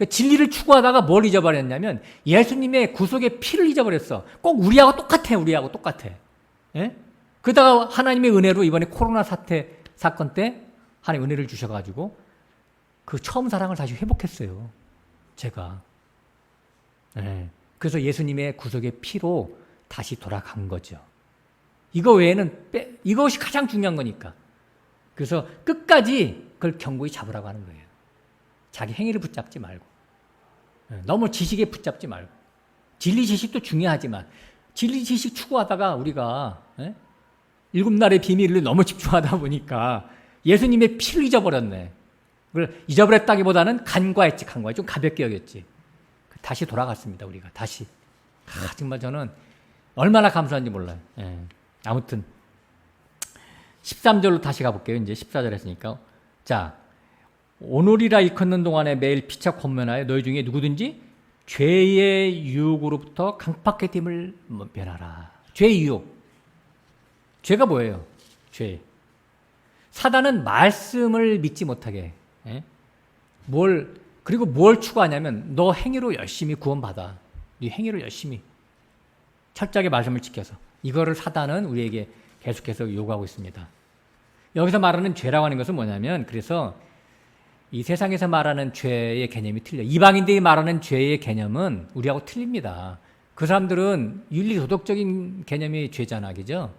진리를 추구하다가 뭘 잊어버렸냐면 예수님의 구속의 피를 잊어버렸어. 꼭 우리하고 똑같아. 예? 그러다가 하나님의 은혜로 이번에 코로나 사건 때 하나님 은혜를 주셔가지고 그 처음 사랑을 다시 회복했어요. 제가. 예. 그래서 예수님의 구속의 피로 다시 돌아간 거죠. 이거 외에는 이것이 가장 중요한 거니까. 그래서 끝까지 그걸 견고히 잡으라고 하는 거예요. 자기 행위를 붙잡지 말고. 너무 지식에 붙잡지 말고. 진리 지식도 중요하지만 진리 지식 추구하다가 우리가 일곱 날의 비밀을 너무 집중하다 보니까 예수님의 피를 잊어버렸네. 그걸 잊어버렸다기보다는 간과했지, 간과해. 좀 가볍게 여겼지. 다시 돌아갔습니다, 우리가. 다시. 정말 저는 얼마나 감사한지 몰라요. 예. 아무튼 13절로 다시 가볼게요. 이제 14절 했으니까. 자, 오늘이라 일컫는 동안에 매일 피차 권면하여 너희 중에 누구든지 죄의 유혹으로부터 강팍하게 됨을 면하라. 죄의 유혹. 죄가 뭐예요? 죄. 사단은 말씀을 믿지 못하게. 예? 그리고 뭘 추구하냐면 너 행위로 열심히 구원받아. 네 행위로 열심히. 철저하게 말씀을 지켜서. 이거를 사단은 우리에게 계속해서 요구하고 있습니다. 여기서 말하는 죄라고 하는 것은 뭐냐면, 그래서 이 세상에서 말하는 죄의 개념이 틀려. 이방인들이 말하는 죄의 개념은 우리하고 틀립니다. 그 사람들은 윤리 도덕적인 개념이 죄잖아, 그죠?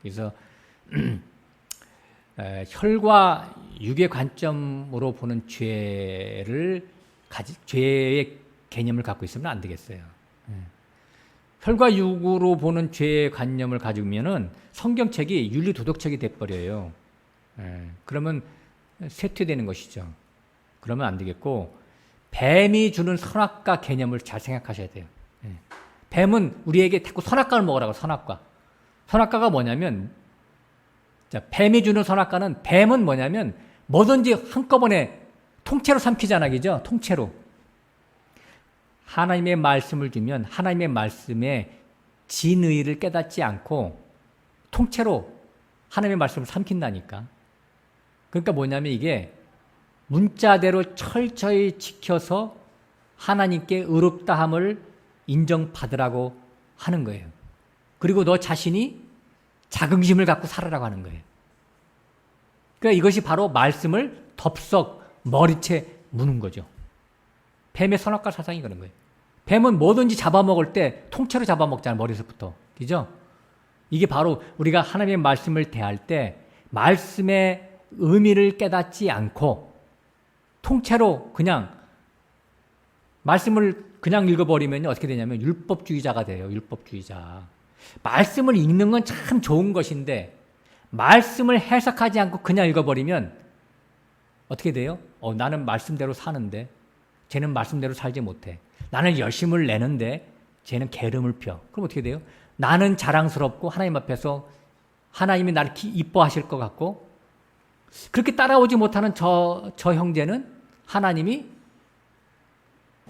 그래서 혈과 육의 관점으로 보는 죄의 개념을 갖고 있으면 안 되겠어요. 혈과 육으로 보는 죄의 관념을 가지면은 성경책이 윤리 도덕책이 돼버려요. 그러면 쇠퇴되는 것이죠. 그러면 안 되겠고, 뱀이 주는 선악과 개념을 잘 생각하셔야 돼요. 뱀은 우리에게 자꾸 선악과를 먹으라고, 선악과. 선악과가 뭐냐면, 자, 뱀이 주는 선악과는, 뱀은 뭐냐면 뭐든지 한꺼번에 통째로 삼키잖아, 그죠? 통째로. 하나님의 말씀을 주면 하나님의 말씀에 진의를 깨닫지 않고 통째로 하나님의 말씀을 삼킨다니까. 그러니까 뭐냐면 이게 문자대로 철저히 지켜서 하나님께 의롭다함을 인정받으라고 하는 거예요. 그리고 너 자신이 자긍심을 갖고 살아라고 하는 거예요. 그러니까 이것이 바로 말씀을 덥석 머리채 무는 거죠. 뱀의 선악과 사상이 그런 거예요. 뱀은 뭐든지 잡아먹을 때 통째로 잡아먹잖아요. 머리서부터. 그죠? 이게 바로 우리가 하나님의 말씀을 대할 때 말씀의 의미를 깨닫지 않고 통째로 그냥 말씀을 그냥 읽어버리면 어떻게 되냐면 율법주의자가 돼요. 율법주의자. 말씀을 읽는 건 참 좋은 것인데 말씀을 해석하지 않고 그냥 읽어버리면 어떻게 돼요? 나는 말씀대로 사는데 쟤는 말씀대로 살지 못해. 나는 열심을 내는데 쟤는 게으름을 펴. 그럼 어떻게 돼요? 나는 자랑스럽고 하나님 앞에서 하나님이 나를 이뻐하실 것 같고, 그렇게 따라오지 못하는 저 형제는 하나님이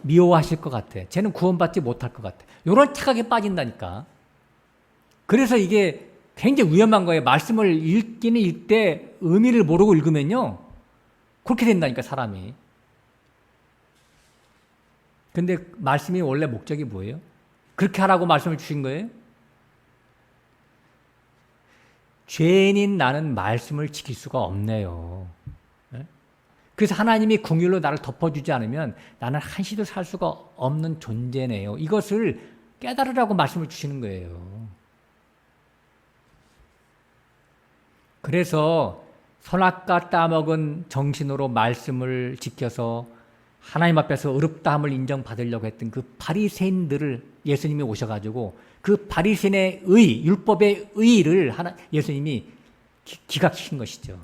미워하실 것 같아. 쟤는 구원받지 못할 것 같아. 이런 착각에 빠진다니까. 그래서 이게 굉장히 위험한 거예요. 말씀을 읽기는 읽되 의미를 모르고 읽으면요, 그렇게 된다니까, 사람이. 근데 말씀이 원래 목적이 뭐예요? 그렇게 하라고 말씀을 주신 거예요? 죄인인 나는 말씀을 지킬 수가 없네요. 그래서 하나님이 긍휼로 나를 덮어주지 않으면 나는 한시도 살 수가 없는 존재네요. 이것을 깨달으라고 말씀을 주시는 거예요. 그래서 선악과 따먹은 정신으로 말씀을 지켜서 하나님 앞에서 의롭다함을 인정받으려고 했던 그 바리새인들을 예수님이 오셔가지고 그 바리새인의 율법의 의를 예수님이 기각시킨 것이죠.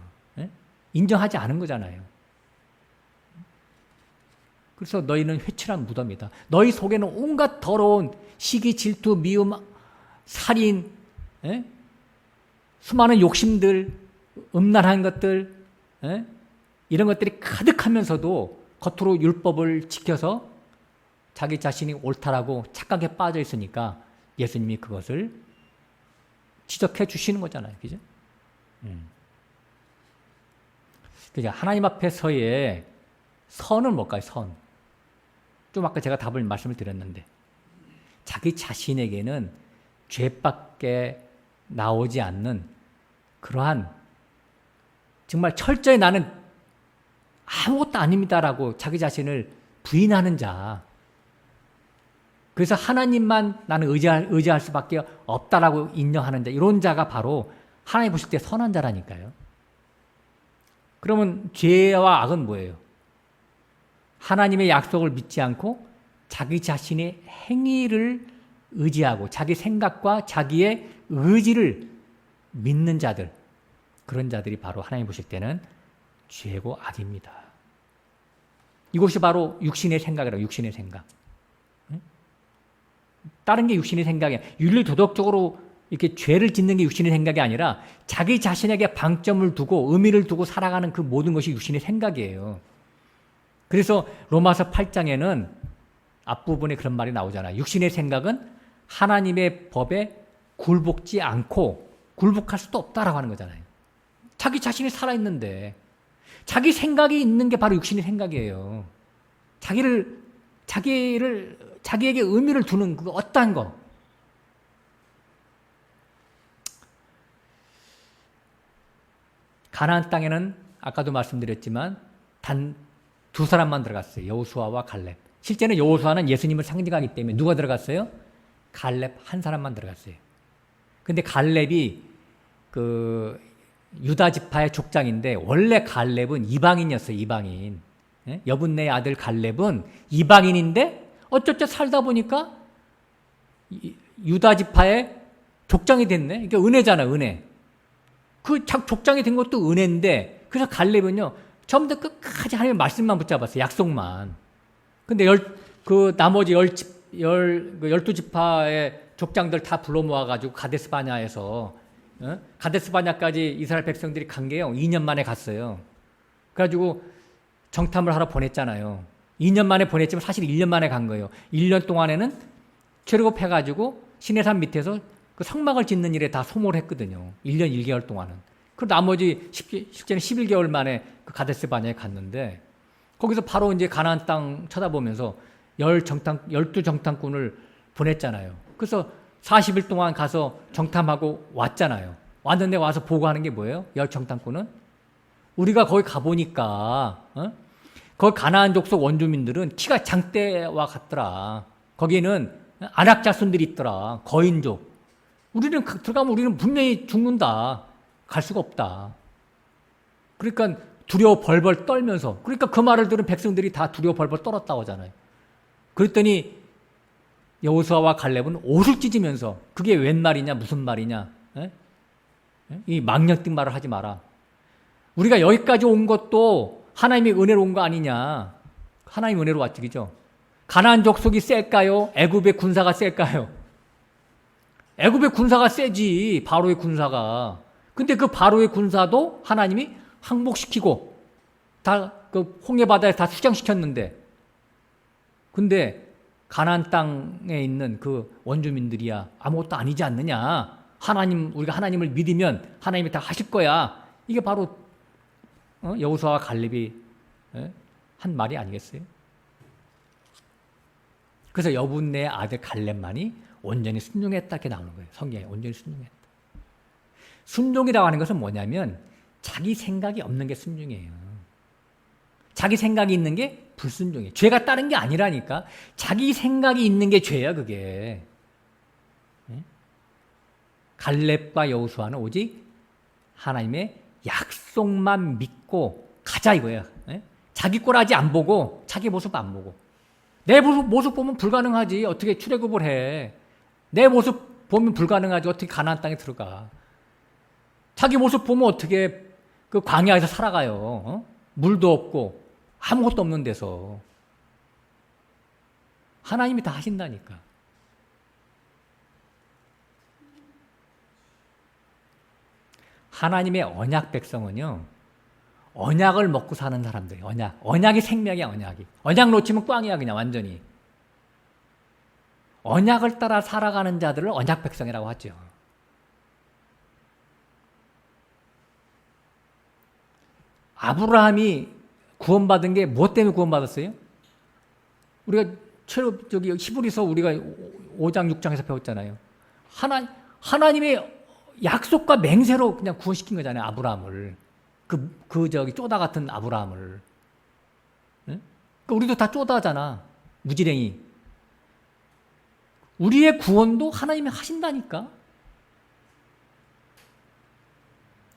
인정하지 않은 거잖아요. 그래서 너희는 회칠한 무덤이다. 너희 속에는 온갖 더러운 시기, 질투, 미움, 살인, 수많은 욕심들, 음란한 것들, 이런 것들이 가득하면서도 겉으로 율법을 지켜서 자기 자신이 옳다라고 착각에 빠져 있으니까 예수님이 그것을 지적해 주시는 거잖아요. 그죠? 그러니까 하나님 앞에서의 선은 뭘까요? 선. 좀 아까 제가 답을 말씀을 드렸는데 자기 자신에게는 죄밖에 나오지 않는 그러한 정말 철저히 나는 아무것도 아닙니다라고 자기 자신을 부인하는 자. 그래서 하나님만 나는 의지할 수밖에 없다라고 인정하는 자. 이런 자가 바로 하나님 보실 때 선한 자라니까요. 그러면 죄와 악은 뭐예요? 하나님의 약속을 믿지 않고 자기 자신의 행위를 의지하고 자기 생각과 자기의 의지를 믿는 자들, 그런 자들이 바로 하나님 보실 때는 죄고 악입니다. 이것이 바로 육신의 생각이라고, 육신의 생각. 다른 게 육신의 생각이야. 윤리 도덕적으로 이렇게 죄를 짓는 게 육신의 생각이 아니라 자기 자신에게 방점을 두고 의미를 두고 살아가는 그 모든 것이 육신의 생각이에요. 그래서 로마서 8장에는 앞부분에 그런 말이 나오잖아요. 육신의 생각은 하나님의 법에 굴복지 않고 굴복할 수도 없다라고 하는 거잖아요. 자기 자신이 살아있는데 자기 생각이 있는 게 바로 육신의 생각이에요. 자기에게 의미를 두는 그 어떠한 거. 가나안 땅에는 아까도 말씀드렸지만 단 두 사람만 들어갔어요. 여호수아와 갈렙. 실제는 여호수아는 예수님을 상징하기 때문에 누가 들어갔어요? 갈렙 한 사람만 들어갔어요. 근데 갈렙이 그 유다 지파의 족장인데 원래 갈렙은 이방인이었어요. 이방인. 여분네의 아들 갈렙은 이방인인데 어쩌죠 살다 보니까 유다 지파의 족장이 됐네. 그러니까 은혜잖아, 은혜. 그 족장이 된 것도 은혜인데 그래서 갈렙은요 처음부터 끝까지 하나님의 말씀만 붙잡았어요. 약속만. 근데 나머지 12지파의 족장들 다 불러 모아가지고 가데스 바냐에서 가데스 바냐까지 이스라엘 백성들이 간 게요 2년 만에 갔어요. 그래가지고 정탐을 하러 보냈잖아요. 2년 만에 보냈지만 사실 1년 만에 간 거예요. 1년 동안에는 출애굽해가지고 시내산 밑에서 그 성막을 짓는 일에 다 소모를 했거든요. 1년 1개월 동안은. 그리고 나머지 실제는 11개월 만에 그 가데스 바냐에 갔는데 거기서 바로 이제 가나안 땅 쳐다보면서 12정탐꾼을 보냈잖아요. 그래서 40일 동안 가서 정탐하고 왔잖아요. 왔는데 와서 보고하는 게 뭐예요? 10정탐꾼은? 우리가 거기 가보니까 거기 가나안 족속 원주민들은 키가 장대와 같더라. 거기에는 안악자손들이 있더라. 거인족. 우리는 들어가면 우리는 분명히 죽는다. 갈 수가 없다. 그러니까 두려워 벌벌 떨면서 그러니까 그 말을 들은 백성들이 다 두려워 벌벌 떨었다고 하잖아요. 그랬더니 여호수아와 갈렙은 옷을 찢으면서 그게 웬 말이냐 무슨 말이냐 이 망령된 말을 하지 마라. 우리가 여기까지 온 것도 하나님의 은혜로 온 거 아니냐. 하나님의 은혜로 왔지 그죠. 가나안 족속이 셀까요? 애굽의 군사가 셀까요? 애굽의 군사가 세지. 바로의 군사가. 근데 그 바로의 군사도 하나님이 항복시키고 다 그 홍해 바다에 다 수장시켰는데 근데 가나안 땅에 있는 그 원주민들이야 아무것도 아니지 않느냐. 우리가 하나님을 믿으면 하나님이 다 하실 거야. 이게 바로 여호수아와 갈렙이 한 말이 아니겠어요? 그래서 여분네의 아들 갈렙만이 온전히 순종했다 이렇게 나오는 거예요. 성경에 온전히 순종했다. 순종이라고 하는 것은 뭐냐면 자기 생각이 없는 게 순종이에요. 자기 생각이 있는 게 불순종이에요. 죄가 다른 게 아니라니까. 자기 생각이 있는 게 죄야 그게. 갈렙과 여호수아는 오직 하나님의 약속만 믿고 가자 이거예요. 자기 꼬라지 안 보고 자기 모습 안 보고. 내 모습 보면 불가능하지. 어떻게 출애굽을 해. 내 모습 보면 불가능하지. 어떻게 가나안 땅에 들어가. 자기 모습 보면 어떻게 그 광야에서 살아가요. 물도 없고 아무것도 없는 데서. 하나님이 다 하신다니까. 하나님의 언약 백성은요. 언약을 먹고 사는 사람들이에요. 언약이 생명이야. 언약 놓치면 꽝이야 그냥 완전히. 언약을 따라 살아가는 자들을 언약 백성이라고 하죠. 아브라함이 구원받은 게 무엇 때문에 구원받았어요? 우리가 히브리서 우리가 5장 6장에서 배웠잖아요. 하나님의 약속과 맹세로 그냥 구원시킨 거잖아요. 아브라함을. 쪼다 같은 아브라함을. 그러니까 우리도 다 쪼다잖아. 무지랭이. 우리의 구원도 하나님이 하신다니까.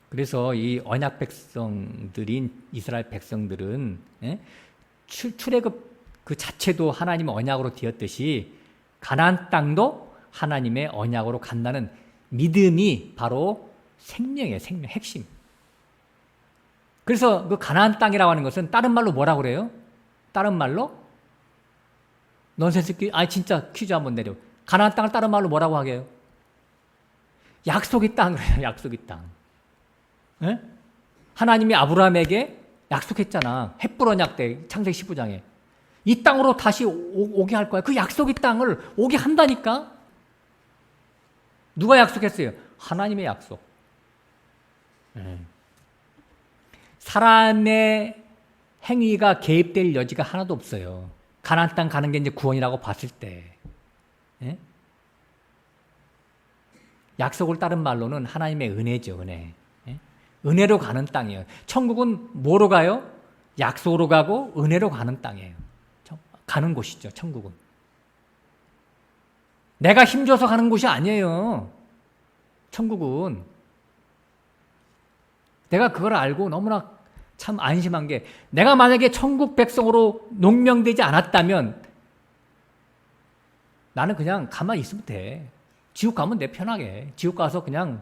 그래서 이 언약 백성들인 이스라엘 백성들은 출애굽 그 자체도 하나님의 언약으로 되었듯이 가나안 땅도 하나님의 언약으로 간다는 믿음이 바로 생명이에요. 생명 핵심. 그래서 그 가나안 땅이라고 하는 것은 다른 말로 뭐라고 그래요? 다른 말로? 넌센스 진짜 퀴즈 한번 내려. 가나안 땅을 다른 말로 뭐라고 하게요? 약속의 땅 그래요. 약속의 땅. 에? 하나님이 아브라함에게 약속했잖아. 헷불 언약 때 창세기 15장에. 이 땅으로 다시 오게 할 거야. 그 약속의 땅을 오게 한다니까? 누가 약속했어요? 하나님의 약속. 사람의 행위가 개입될 여지가 하나도 없어요. 가나안 땅 가는 게 이제 구원이라고 봤을 때. 예? 약속을 따른 말로는 하나님의 은혜죠, 은혜. 예? 은혜로 가는 땅이에요. 천국은 뭐로 가요? 약속으로 가고 은혜로 가는 땅이에요. 가는 곳이죠, 천국은. 내가 힘줘서 가는 곳이 아니에요. 천국은. 내가 그걸 알고 너무나 참 안심한 게, 내가 만약에 천국 백성으로 농명되지 않았다면 나는 그냥 가만히 있으면 돼. 지옥 가면 내 편하게. 지옥 가서 그냥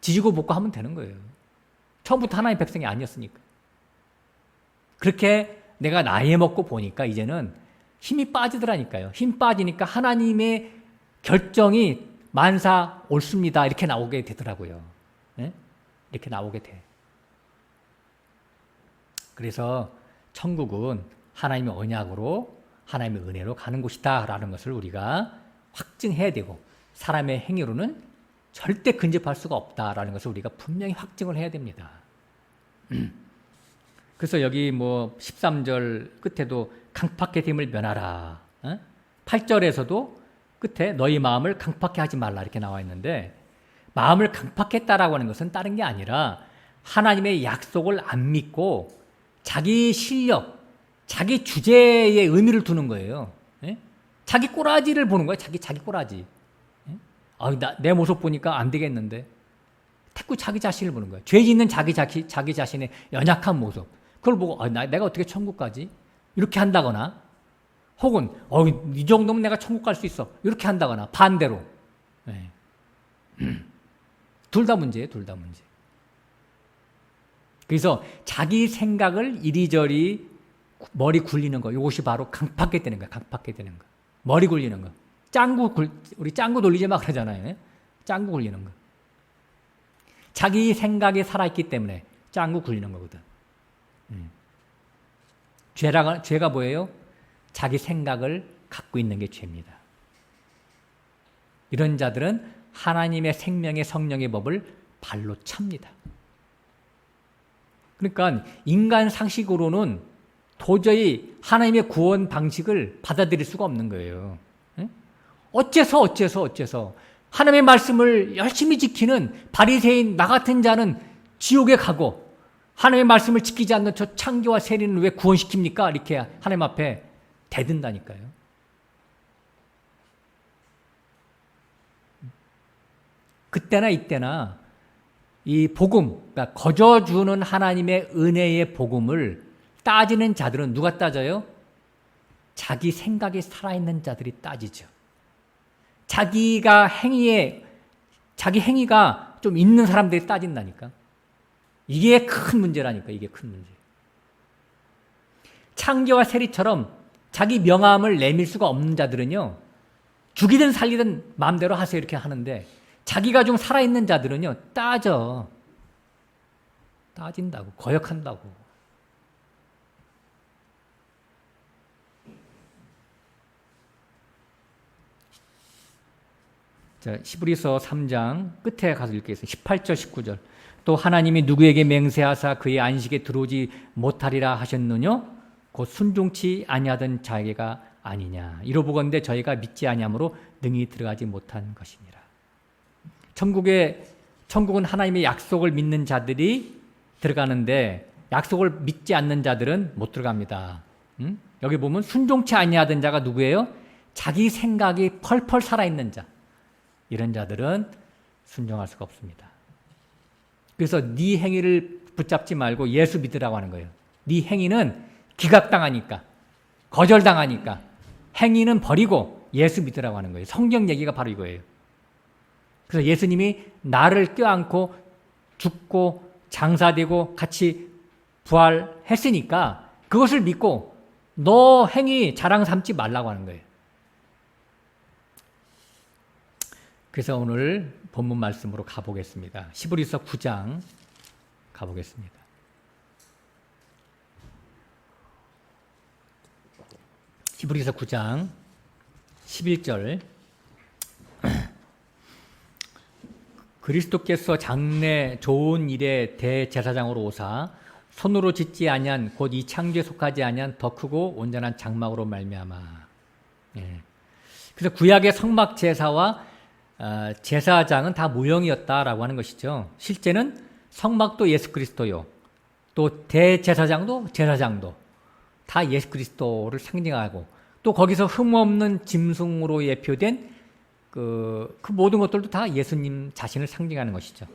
지지고 볶고 하면 되는 거예요. 처음부터 하나님의 백성이 아니었으니까. 그렇게 내가 나이 먹고 보니까 이제는 힘이 빠지더라니까요. 힘 빠지니까 하나님의 결정이 만사 옳습니다. 이렇게 나오게 되더라고요. 네? 이렇게 나오게 돼. 그래서 천국은 하나님의 언약으로, 하나님의 은혜로 가는 곳이다라는 것을 우리가 확증해야 되고, 사람의 행위로는 절대 근접할 수가 없다라는 것을 우리가 분명히 확증을 해야 됩니다. 그래서 여기 13절 끝에도 강팍해 됨을 면하라. 8절에서도 끝에 너희 마음을 강팍해 하지 말라 이렇게 나와 있는데, 마음을 강팍했다라고 하는 것은 다른 게 아니라 하나님의 약속을 안 믿고 자기 실력, 자기 주제에 의미를 두는 거예요. 자기 꼬라지를 보는 거예요. 자기 꼬라지. 내 모습 보니까 안 되겠는데. 자꾸 자기 자신을 보는 거예요. 죄 짓는 자기 자신의 연약한 모습. 그걸 보고 내가 어떻게 천국 가지? 이렇게 한다거나, 혹은 이 정도면 내가 천국 갈 수 있어. 이렇게 한다거나, 반대로. 둘 다 문제예요. 둘 다 문제. 그래서 자기 생각을 이리저리 머리 굴리는 거, 이것이 바로 강팍게 되는 거야. 강팍게 되는 거. 머리 굴리는 거. 우리 짱구 돌리지 마 그러잖아요. 짱구 굴리는 거. 자기 생각이 살아있기 때문에 짱구 굴리는 거거든. 죄가 뭐예요? 자기 생각을 갖고 있는 게 죄입니다. 이런 자들은 하나님의 생명의 성령의 법을 발로 찹니다. 그러니까 인간 상식으로는 도저히 하나님의 구원 방식을 받아들일 수가 없는 거예요. 어째서 하나님의 말씀을 열심히 지키는 바리새인 나 같은 자는 지옥에 가고, 하나님의 말씀을 지키지 않는 저 창기와 세리는 왜 구원시킵니까? 이렇게 하나님 앞에 대든다니까요. 그때나 이때나 이 복음, 그러니까 거저주는 하나님의 은혜의 복음을 따지는 자들은 누가 따져요? 자기 생각이 살아있는 자들이 따지죠. 자기 행위가 좀 있는 사람들이 따진다니까. 이게 큰 문제라니까. 이게 큰 문제. 창기와 세리처럼 자기 명함을 내밀 수가 없는 자들은요, 죽이든 살리든 마음대로 하세요 이렇게 하는데, 자기가 좀 살아있는 자들은요, 따진다고, 거역한다고. 자, 히브리서 3장 끝에 가서 읽겠습니다. 18절, 19절. 또 하나님이 누구에게 맹세하사 그의 안식에 들어오지 못하리라 하셨느냐? 곧 순종치 아니하던 자에게가 아니냐. 이로보건대 저희가 믿지 아니함으로 능히 들어가지 못한 것이니라. 천국은 하나님의 약속을 믿는 자들이 들어가는데, 약속을 믿지 않는 자들은 못 들어갑니다. 여기 보면 순종치 아니하던 자가 누구예요? 자기 생각이 펄펄 살아있는 자. 이런 자들은 순종할 수가 없습니다. 그래서 네 행위를 붙잡지 말고 예수 믿으라고 하는 거예요. 네 행위는 기각당하니까, 거절당하니까 행위는 버리고 예수 믿으라고 하는 거예요. 성경 얘기가 바로 이거예요. 그래서 예수님이 나를 껴안고 죽고 장사되고 같이 부활했으니까 그것을 믿고 너 행위 자랑 삼지 말라고 하는 거예요. 그래서 오늘 본문 말씀으로 가보겠습니다. 히브리서 9장 가보겠습니다. 히브리서 9장 11절 그리스도께서 장래 좋은 일의 대제사장으로 오사 손으로 짓지 아니한 곧 이 창조에 속하지 아니한 더 크고 온전한 장막으로 말미암아. 예. 그래서 구약의 성막 제사와 제사장은 다 모형이었다라고 하는 것이죠. 실제는 성막도 예수 그리스도요. 또 대제사장도 제사장도 다 예수 그리스도를 상징하고 또 거기서 흠없는 짐승으로 예표된 그 모든 것들도 다 예수님 자신을 상징하는 것이죠.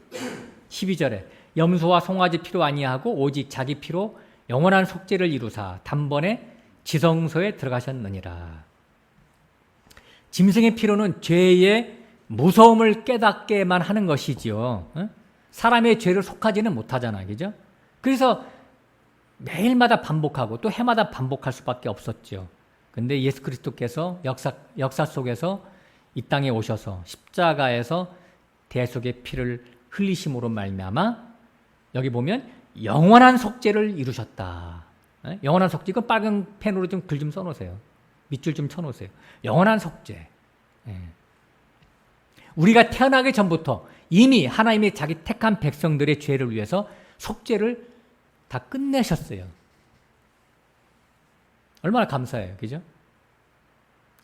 12절에 염소와 송아지 피로 아니하고 오직 자기 피로 영원한 속죄를 이루사 단번에 지성소에 들어가셨느니라. 짐승의 피로는 죄의 무서움을 깨닫게만 하는 것이지요. 사람의 죄를 속하지는 못하잖아요. 그죠? 그래서 매일마다 반복하고 또 해마다 반복할 수밖에 없었죠. 근데 예수 그리스도께서 역사 속에서 이 땅에 오셔서 십자가에서 대속의 피를 흘리심으로 말미암아 여기 보면 영원한 속죄를 이루셨다. 영원한 속죄, 이거 빨간 펜으로 좀 글 좀 써놓으세요. 밑줄 좀 쳐놓으세요. 영원한 속죄. 우리가 태어나기 전부터 이미 하나님이 자기 택한 백성들의 죄를 위해서 속죄를 다 끝내셨어요. 얼마나 감사해요. 그죠?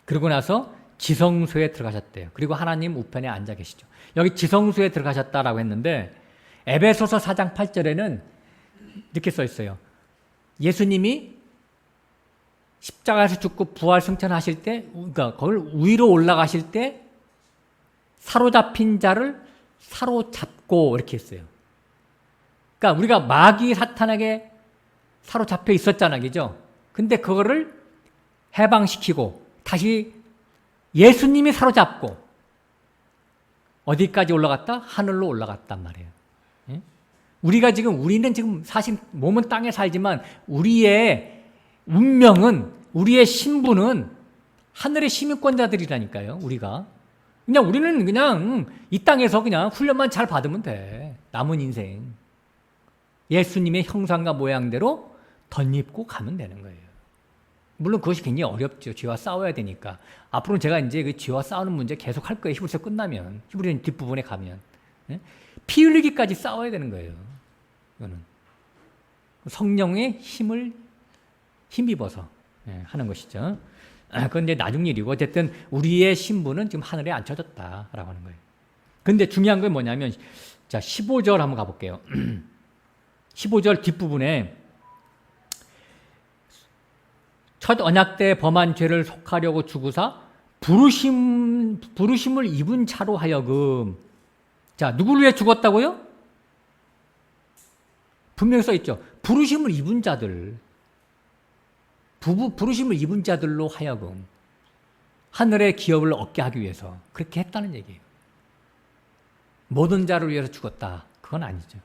그러고 나서 지성소에 들어가셨대요. 그리고 하나님 우편에 앉아 계시죠. 여기 지성소에 들어가셨다라고 했는데 에베소서 4장 8절에는 이렇게 써 있어요. 예수님이 십자가에서 죽고 부활 승천하실 때, 그러니까 그걸 위로 올라가실 때 사로잡힌 자를 사로잡고 이렇게 했어요. 그러니까 우리가 마귀 사탄에게 사로잡혀 있었잖아요. 그죠? 근데 그거를 해방시키고 다시 예수님이 사로잡고 어디까지 올라갔다? 하늘로 올라갔단 말이에요. 우리는 지금 사실 몸은 땅에 살지만 우리의 운명은, 우리의 신분은 하늘의 시민권자들이라니까요. 우리는 그냥 이 땅에서 그냥 훈련만 잘 받으면 돼. 남은 인생. 예수님의 형상과 모양대로 덧입고 가면 되는 거예요. 물론 그것이 굉장히 어렵죠. 죄와 싸워야 되니까. 앞으로는 제가 이제 그 죄와 싸우는 문제 계속 할 거예요. 히브리서 끝나면. 히브리서 뒷부분에 가면. 피 흘리기까지 싸워야 되는 거예요. 이거는. 성령의 힘입어서 하는 것이죠. 그건 이제 나중 일이고, 어쨌든 우리의 신분은 지금 하늘에 앉혀졌다라고 하는 거예요. 근데 중요한 건 뭐냐면, 자, 15절 한번 가볼게요. 15절 뒷부분에 첫 언약 때 범한 죄를 속하려고 죽으사 부르심을 입은 자로 하여금. 자, 누구를 위해 죽었다고요? 분명히 써 있죠. 부르심을 입은 자들. 부르심을 입은 자들로 하여금 하늘의 기업을 얻게 하기 위해서 그렇게 했다는 얘기예요. 모든 자를 위해서 죽었다. 그건 아니죠.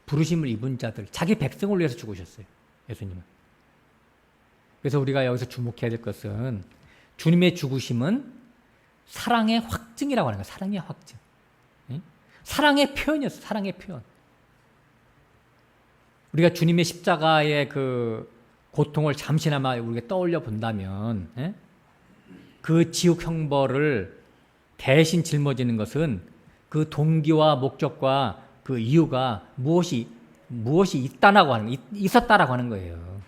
부르심을 입은 자들, 자기 백성을 위해서 죽으셨어요. 예수님은. 그래서 우리가 여기서 주목해야 될 것은 주님의 죽으심은 사랑의 확증이라고 하는 거예요. 사랑의 확증. 사랑의 표현이었어요. 사랑의 표현. 우리가 주님의 십자가의 그 고통을 잠시나마 우리가 떠올려 본다면 그 지옥 형벌을 대신 짊어지는 것은 그 동기와 목적과 그 이유가 무엇이 있었다라고 하는 거예요.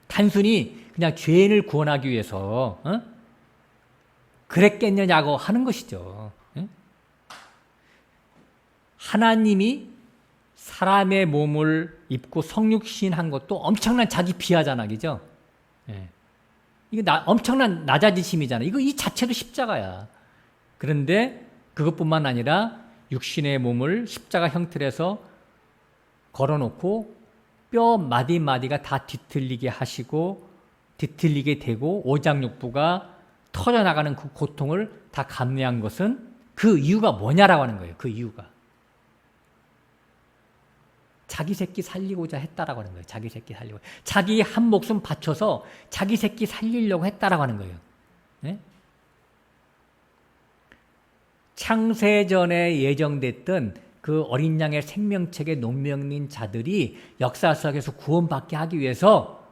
단순히 그냥 죄인을 구원하기 위해서 그랬겠느냐고 하는 것이죠. 하나님이 사람의 몸을 입고 성육신한 것도 엄청난 자기 비하잖아, 그죠? 이거 엄청난 낮아지심이잖아. 이 자체도 십자가야. 그런데 그것뿐만 아니라 육신의 몸을 십자가 형틀에서 걸어놓고 뼈 마디마디가 다 뒤틀리게 하시고 뒤틀리게 되고 오장육부가 터져나가는 그 고통을 다 감내한 것은 그 이유가 뭐냐라고 하는 거예요. 그 이유가. 자기 새끼 살리고자 했다라고 하는 거예요. 자기 새끼 살리고. 자기 한 목숨 바쳐서 자기 새끼 살리려고 했다라고 하는 거예요. 네? 창세전에 예정됐던 그 어린 양의 생명책에 농명인 자들이 역사 속에서 구원받게 하기 위해서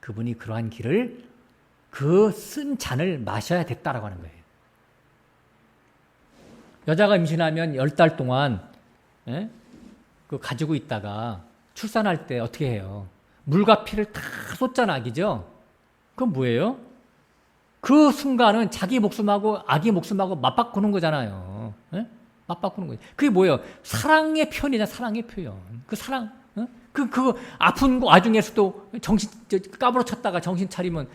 그분이 그러한 길을 그 쓴 잔을 마셔야 됐다라고 하는 거예요. 여자가 임신하면 10달 동안 그 가지고 있다가 출산할 때 어떻게 해요? 물과 피를 다 쏟잖아, 그죠? 그건 뭐예요? 그 순간은 자기 목숨하고 아기 목숨하고 맞바꾸는 거잖아요. 맞바꾸는 거예요. 그게 뭐예요? 사랑의 표현이잖아, 사랑의 표현. 그 사랑, 그 아픈 와중에서도 정신 까부러쳤다가 정신 차리면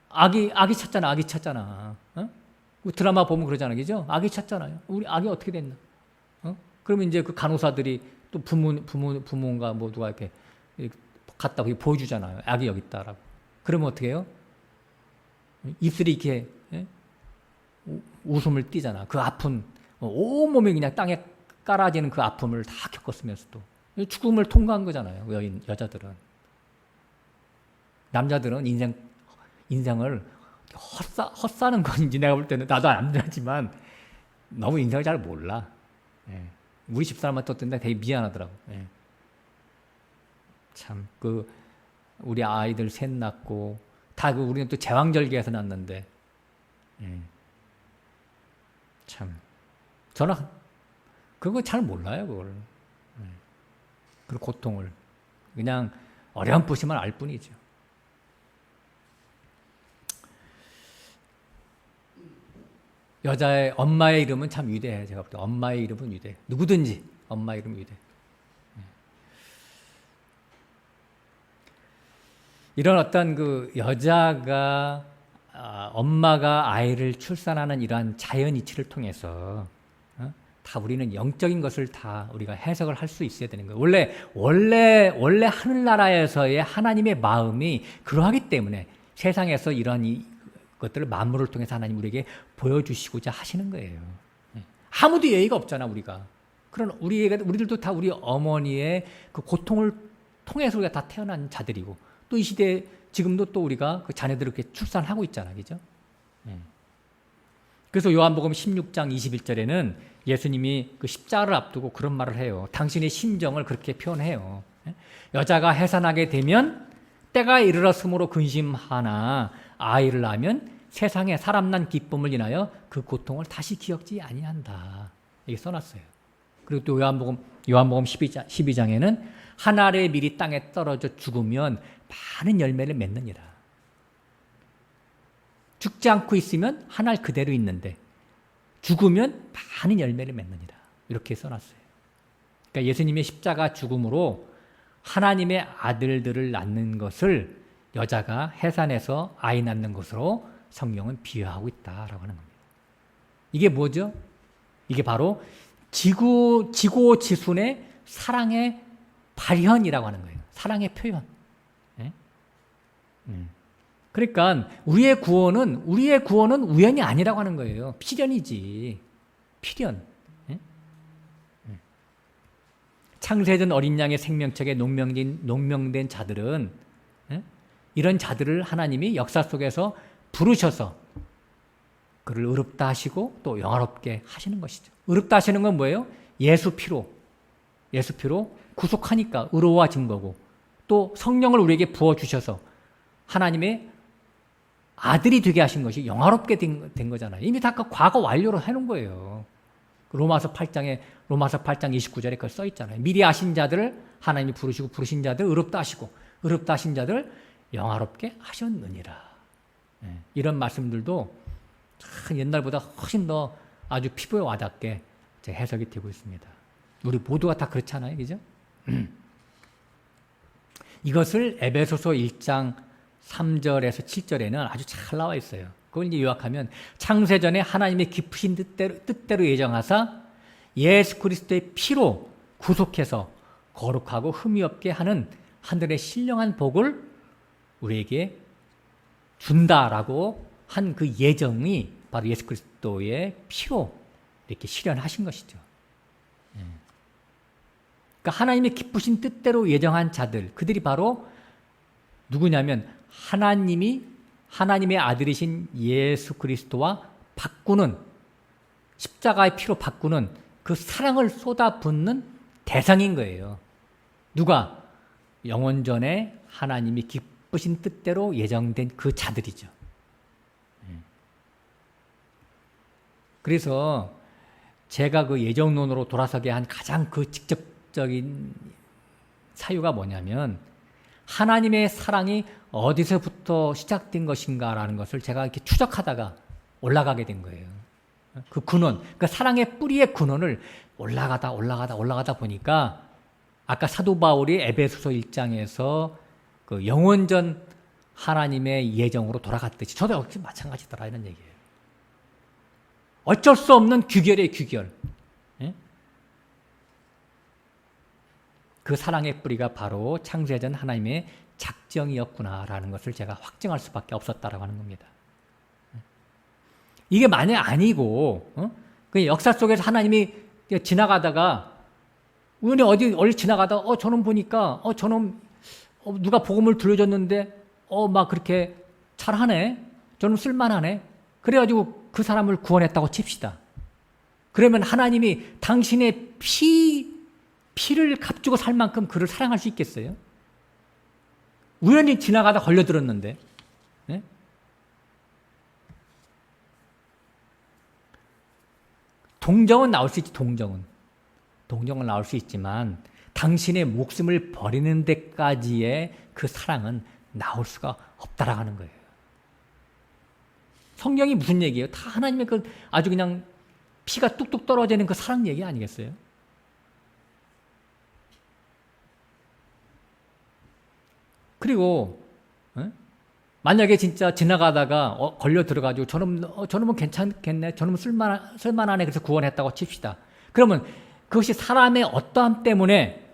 아기 찾잖아, 아기 찾잖아. 드라마 보면 그러잖아요, 그죠? 아기 찾잖아요. 우리 아기 어떻게 됐나? 그러면 이제 그 간호사들이 또 부모인가 뭐 누가 이렇게 갖다 보여주잖아요. 아기 여기 있다라고. 그러면 어떻게 해요? 입술이 이렇게 웃음을 띠잖아. 그 아픈 온몸이 그냥 땅에 깔아지는 그 아픔을 다 겪었으면서도 죽음을 통과한 거잖아요. 여자들은. 남자들은 인생을 헛사는 건지 내가 볼 때는 나도 남자지만 너무 인생을 잘 몰라. 우리 집사람한테 어떤 데 되게 미안하더라고. 참 우리 아이들 셋 낳고 다 우리는 또 제왕절개에서 낳는데 참 저는 그거 잘 몰라요. 그걸 그 고통을 그냥 어렴풋이만 알 뿐이죠. 여자의 엄마의 이름은 참 위대해요. 제가 볼 때 엄마의 이름은 위대해. 누구든지 엄마의 이름은 위대해. 이런 어떤 그 여자가 엄마가 아이를 출산하는 이러한 자연 이치를 통해서 다 우리는 영적인 것을 다 우리가 해석을 할 수 있어야 되는 거예요. 원래 하늘나라에서의 하나님의 마음이 그러하기 때문에 세상에서 이러한 것들을 만물을 통해서 하나님 우리에게 보여주시고자 하시는 거예요. 아무도 예의가 없잖아, 우리가. 그런 우리들도 다 우리 어머니의 그 고통을 통해서 우리가 다 태어난 자들이고, 또 이 시대에 지금도 또 우리가 그 자녀들을 이렇게 출산하고 있잖아, 그죠? 그래서 요한복음 16장 21절에는 예수님이 그 십자가를 앞두고 그런 말을 해요. 당신의 심정을 그렇게 표현해요. 여자가 해산하게 되면 때가 이르렀으므로 근심하나 아이를 낳으면 세상에 사람 난 기쁨을 인하여 그 고통을 다시 기억지 아니한다. 이게 써놨어요. 그리고 또 요한복음 12장에는 한 알의 밀이 땅에 떨어져 죽으면 많은 열매를 맺느니라. 죽지 않고 있으면 한 알 그대로 있는데 죽으면 많은 열매를 맺느니라. 이렇게 써놨어요. 그러니까 예수님의 십자가 죽음으로 하나님의 아들들을 낳는 것을 여자가 해산해서 아이 낳는 것으로 성경은 비유하고 있다라고 하는 겁니다. 이게 뭐죠? 이게 바로 지고지순의 사랑의 발현이라고 하는 거예요. 사랑의 표현. 그러니까 우리의 구원은 우연이 아니라고 하는 거예요. 필연이지. 필연. 창세전 어린 양의 생명책에 농명된 자들은 이런 자들을 하나님이 역사 속에서 부르셔서 그를 의롭다 하시고 또 영화롭게 하시는 것이죠. 의롭다 하시는 건 뭐예요? 예수 피로 구속하니까 의로워진 거고, 또 성령을 우리에게 부어주셔서 하나님의 아들이 되게 하신 것이 영화롭게 된 거잖아요. 이미 다 과거 완료로 해놓은 거예요. 로마서 8장 29절에 그걸 써 있잖아요. 미리 아신 자들을 하나님이 부르시고 부르신 자들 의롭다 하시고 의롭다 하신 자들 영화롭게 하셨느니라. 이런 말씀들도 참 옛날보다 훨씬 더 아주 피부에 와닿게 해석이 되고 있습니다. 우리 모두가 다 그렇잖아요, 그죠? 이것을 에베소서 1장 3절에서 7절에는 아주 잘 나와 있어요. 그걸 이제 요약하면 창세전에 하나님의 깊으신 뜻대로 예정하사 예수 그리스도의 피로 구속해서 거룩하고 흠이 없게 하는 하늘의 신령한 복을 우리에게 준다라고 한 그 예정이 바로 예수 그리스도의 피로 이렇게 실현하신 것이죠. 그러니까 하나님의 기쁘신 뜻대로 예정한 자들, 그들이 바로 누구냐면 하나님의 아들이신 예수 그리스도와 바꾸는, 십자가의 피로 바꾸는 그 사랑을 쏟아붓는 대상인 거예요. 누가? 영원전에 하나님이 기쁘신 뜻대로 예정된 그 자들이죠. 그래서 제가 그 예정론으로 돌아서게 한 가장 그 직접적인 사유가 뭐냐면, 하나님의 사랑이 어디서부터 시작된 것인가라는 것을 제가 이렇게 추적하다가 올라가게 된 거예요. 그 근원, 그 사랑의 뿌리의 근원을 올라가다 보니까 아까 사도 바울이 에베소서 1장에서 그 영원전 하나님의 예정으로 돌아갔듯이 저도 역시 마찬가지더라 이런 얘기예요. 어쩔 수 없는 규결이에요, 규결. 예? 그 사랑의 뿌리가 바로 창세전 하나님의 작정이었구나라는 것을 제가 확증할 수밖에 없었다라고 하는 겁니다. 이게 만약 아니고, 그 역사 속에서 하나님이 지나가다가, 우연히 어디 지나가다가, 저놈 보니까, 저놈, 누가 복음을 들려줬는데, 막 그렇게 잘하네? 저놈 쓸만하네? 그래가지고 그 사람을 구원했다고 칩시다. 그러면 하나님이 당신의 피를 값주고 살 만큼 그를 사랑할 수 있겠어요? 우연히 지나가다 걸려들었는데, 네? 동정은 나올 수 있지, 동정은 나올 수 있지만 당신의 목숨을 버리는 데까지의 그 사랑은 나올 수가 없다라고 하는 거예요. 성경이 무슨 얘기예요? 다 하나님의 그 아주 그냥 피가 뚝뚝 떨어지는 그 사랑 얘기 아니겠어요? 그리고 만약에 진짜 지나가다가 걸려 들어가지고 저놈은 괜찮겠네, 저놈은 쓸만하네, 그래서 구원했다고 칩시다. 그러면 그것이 사람의 어떠함 때문에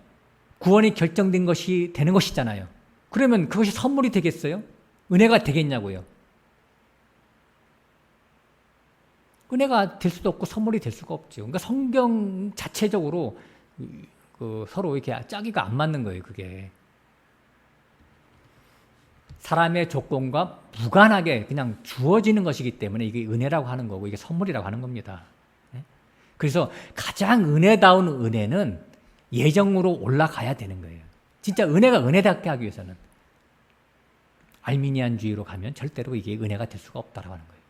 구원이 결정된 것이 되는 것이잖아요. 그러면 그것이 선물이 되겠어요? 은혜가 되겠냐고요? 은혜가 될 수도 없고 선물이 될 수가 없죠. 그러니까 성경 자체적으로 서로 이렇게 짜기가 안 맞는 거예요, 그게. 사람의 조건과 무관하게 그냥 주어지는 것이기 때문에 이게 은혜라고 하는 거고 이게 선물이라고 하는 겁니다. 그래서 가장 은혜다운 은혜는 예정으로 올라가야 되는 거예요. 진짜 은혜가 은혜답게 하기 위해서는 알미니안주의로 가면 절대로 이게 은혜가 될 수가 없다고 하는 거예요.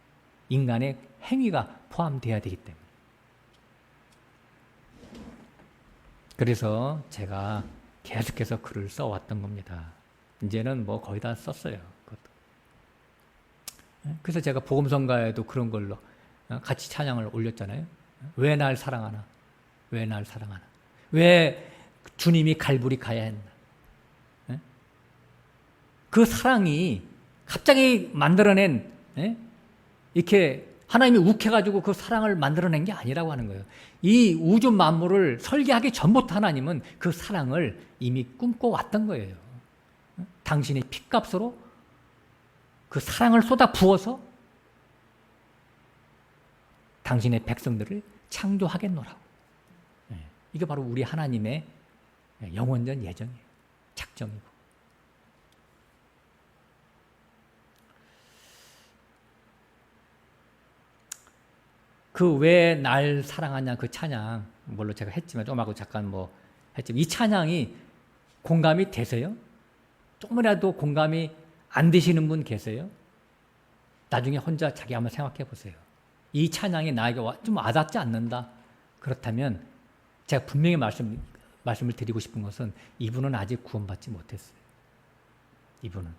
인간의 행위가 포함되어야 되기 때문에. 그래서 제가 계속해서 글을 써왔던 겁니다. 이제는 뭐 거의 다 썼어요. 그것도. 그래서 제가 복음성가에도 그런 걸로 같이 찬양을 올렸잖아요. 왜 날 사랑하나? 왜 날 사랑하나? 왜 주님이 갈보리 가야 했나? 그 사랑이 갑자기 만들어낸, 이렇게 하나님이 욱해가지고 그 사랑을 만들어낸 게 아니라고 하는 거예요. 이 우주 만물을 설계하기 전부터 하나님은 그 사랑을 이미 꿈꿔왔던 거예요. 당신의 핏값으로 그 사랑을 쏟아 부어서 당신의 백성들을 창조하겠노라고. 이게 바로 우리 하나님의 영원전 예정이에요. 작정이고. 그 왜 날 사랑하냐 그 찬양, 물론 제가 했지만 좀하고 잠깐 했지만 이 찬양이 공감이 되세요? 조금이라도 공감이 안 되시는 분 계세요? 나중에 혼자 자기 한번 생각해 보세요. 이 찬양이 나에게 좀 와닿지 않는다. 그렇다면 제가 분명히 말씀을 드리고 싶은 것은 이분은 아직 구원받지 못했어요. 이분은.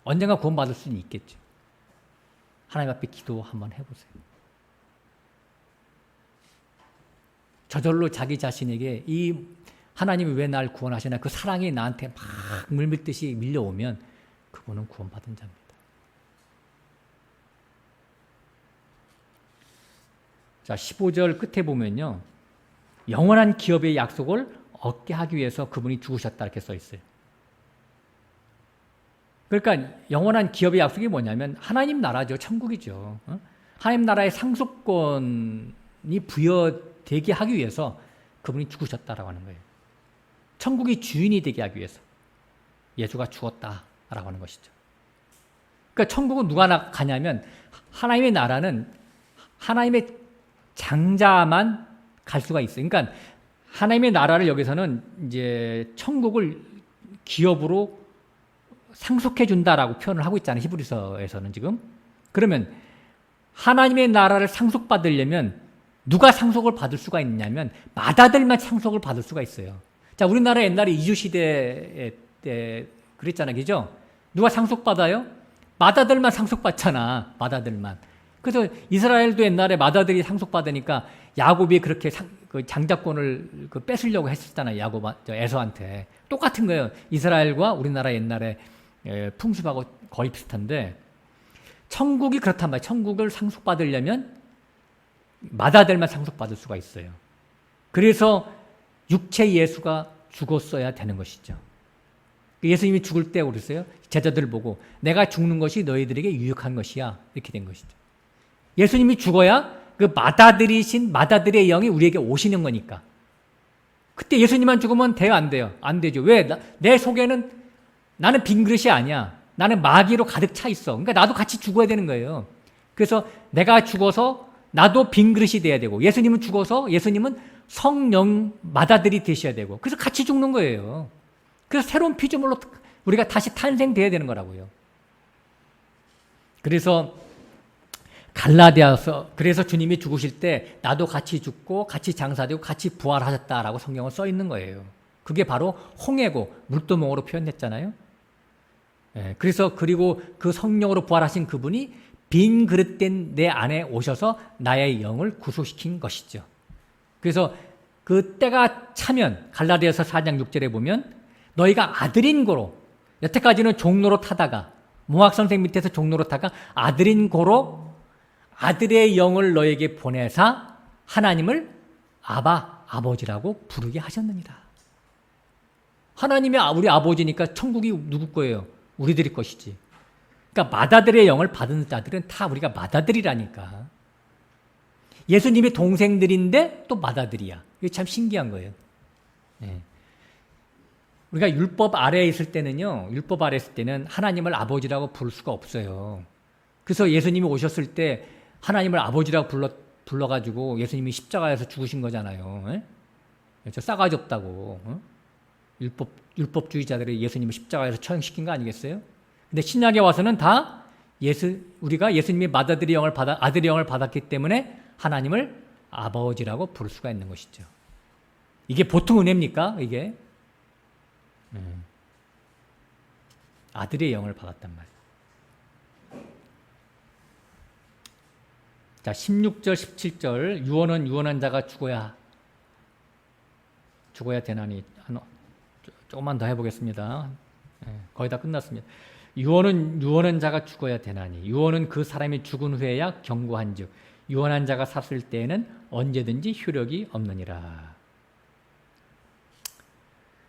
언젠가 구원받을 수는 있겠죠. 하나님 앞에 기도 한번 해보세요. 저절로 자기 자신에게 이 하나님이 왜 날 구원하시나 그 사랑이 나한테 막 물밀듯이 밀려오면 그분은 구원받은 자입니다. 자, 15절 끝에 보면요. 영원한 기업의 약속을 얻게 하기 위해서 그분이 죽으셨다 이렇게 써 있어요. 그러니까 영원한 기업의 약속이 뭐냐면 하나님 나라죠. 천국이죠. 하나님 나라의 상속권이 부여되게 하기 위해서 그분이 죽으셨다라고 하는 거예요. 천국이 주인이 되게 하기 위해서 예수가 죽었다라고 하는 것이죠. 그러니까 천국은 누가 가냐면 하나님의 나라는 하나님의 장자만 갈 수가 있어요. 그러니까 하나님의 나라를 여기서는 이제 천국을 기업으로 상속해 준다라고 표현을 하고 있잖아요. 히브리서에서는 지금. 그러면 하나님의 나라를 상속받으려면 누가 상속을 받을 수가 있냐면 맏아들만 상속을 받을 수가 있어요. 자, 우리나라 옛날에 이주시대 때 그랬잖아요. 그죠? 누가 상속받아요? 맏아들만 상속받잖아. 맏아들만. 그래서 이스라엘도 옛날에 맏아들이 상속받으니까 야곱이 그렇게 그 장자권을 뺏으려고 했었잖아요. 에서한테. 똑같은 거예요. 이스라엘과 우리나라 옛날에 풍습하고 거의 비슷한데 천국이 그렇단 말이에요. 천국을 상속받으려면 맏아들만 상속받을 수가 있어요. 그래서 육체 예수가 죽었어야 되는 것이죠. 예수님이 죽을 때 그랬어요. 제자들 보고 내가 죽는 것이 너희들에게 유익한 것이야. 이렇게 된 것이죠. 예수님이 죽어야 그 맏아들이신 맏아들의 영이 우리에게 오시는 거니까. 그때 예수님만 죽으면 돼요? 안 돼요? 안 되죠. 왜? 내 속에는 나는 빈 그릇이 아니야. 나는 마귀로 가득 차 있어. 그러니까 나도 같이 죽어야 되는 거예요. 그래서 내가 죽어서 나도 빈 그릇이 돼야 되고 예수님은 죽어서 예수님은 성령 맏아들이 되셔야 되고 그래서 같이 죽는 거예요. 그래서 새로운 피조물로 우리가 다시 탄생돼야 되는 거라고요. 그래서 갈라디아서 그래서 주님이 죽으실 때 나도 같이 죽고 같이 장사되고 같이 부활하셨다라고 성경은 써 있는 거예요. 그게 바로 홍해고 물도몽으로 표현했잖아요. 그래서 그리고 그 성령으로 부활하신 그분이 빈 그릇된 내 안에 오셔서 나의 영을 구속시킨 것이죠. 그래서 그 때가 차면 갈라디아서 4장 6절에 보면 너희가 아들인 고로 여태까지는 종로로 타다가 몽학선생 밑에서 종로로 타다가 아들인 고로 아들의 영을 너에게 보내사 하나님을 아바 아버지라고 부르게 하셨느니라. 하나님이 우리 아버지니까 천국이 누구 거예요? 우리들의 것이지. 그러니까 맏아들의 영을 받은 자들은 다 우리가 맏아들이라니까. 예수님의 동생들인데 또 맏아들이야. 이게 참 신기한 거예요. 네. 우리가 율법 아래에 있을 때는요. 율법 아래에 있을 때는 하나님을 아버지라고 부를 수가 없어요. 그래서 예수님이 오셨을 때 하나님을 아버지라고 불러가지고 예수님이 십자가에서 죽으신 거잖아요. 네? 저 싸가지 없다고. 율법주의자들이 예수님을 십자가에서 처형시킨 거 아니겠어요? 근데 신약에 와서는 다 우리가 예수님이 맏아들의 영을 아들의 영을 받았기 때문에 하나님을 아버지라고 부를 수가 있는 것이죠. 이게 보통 은혜입니까? 이게 아들의 영을 받았단 말이에요. 자, 16절, 17절 유언은 유언한 자가 죽어야 되나니 조금만 더 해보겠습니다. 거의 다 끝났습니다. 유언은 자가 죽어야 되나니 유언은 그 사람이 죽은 후에야 경고한즉 유언한 자가 샀을 때에는 언제든지 효력이 없느니라.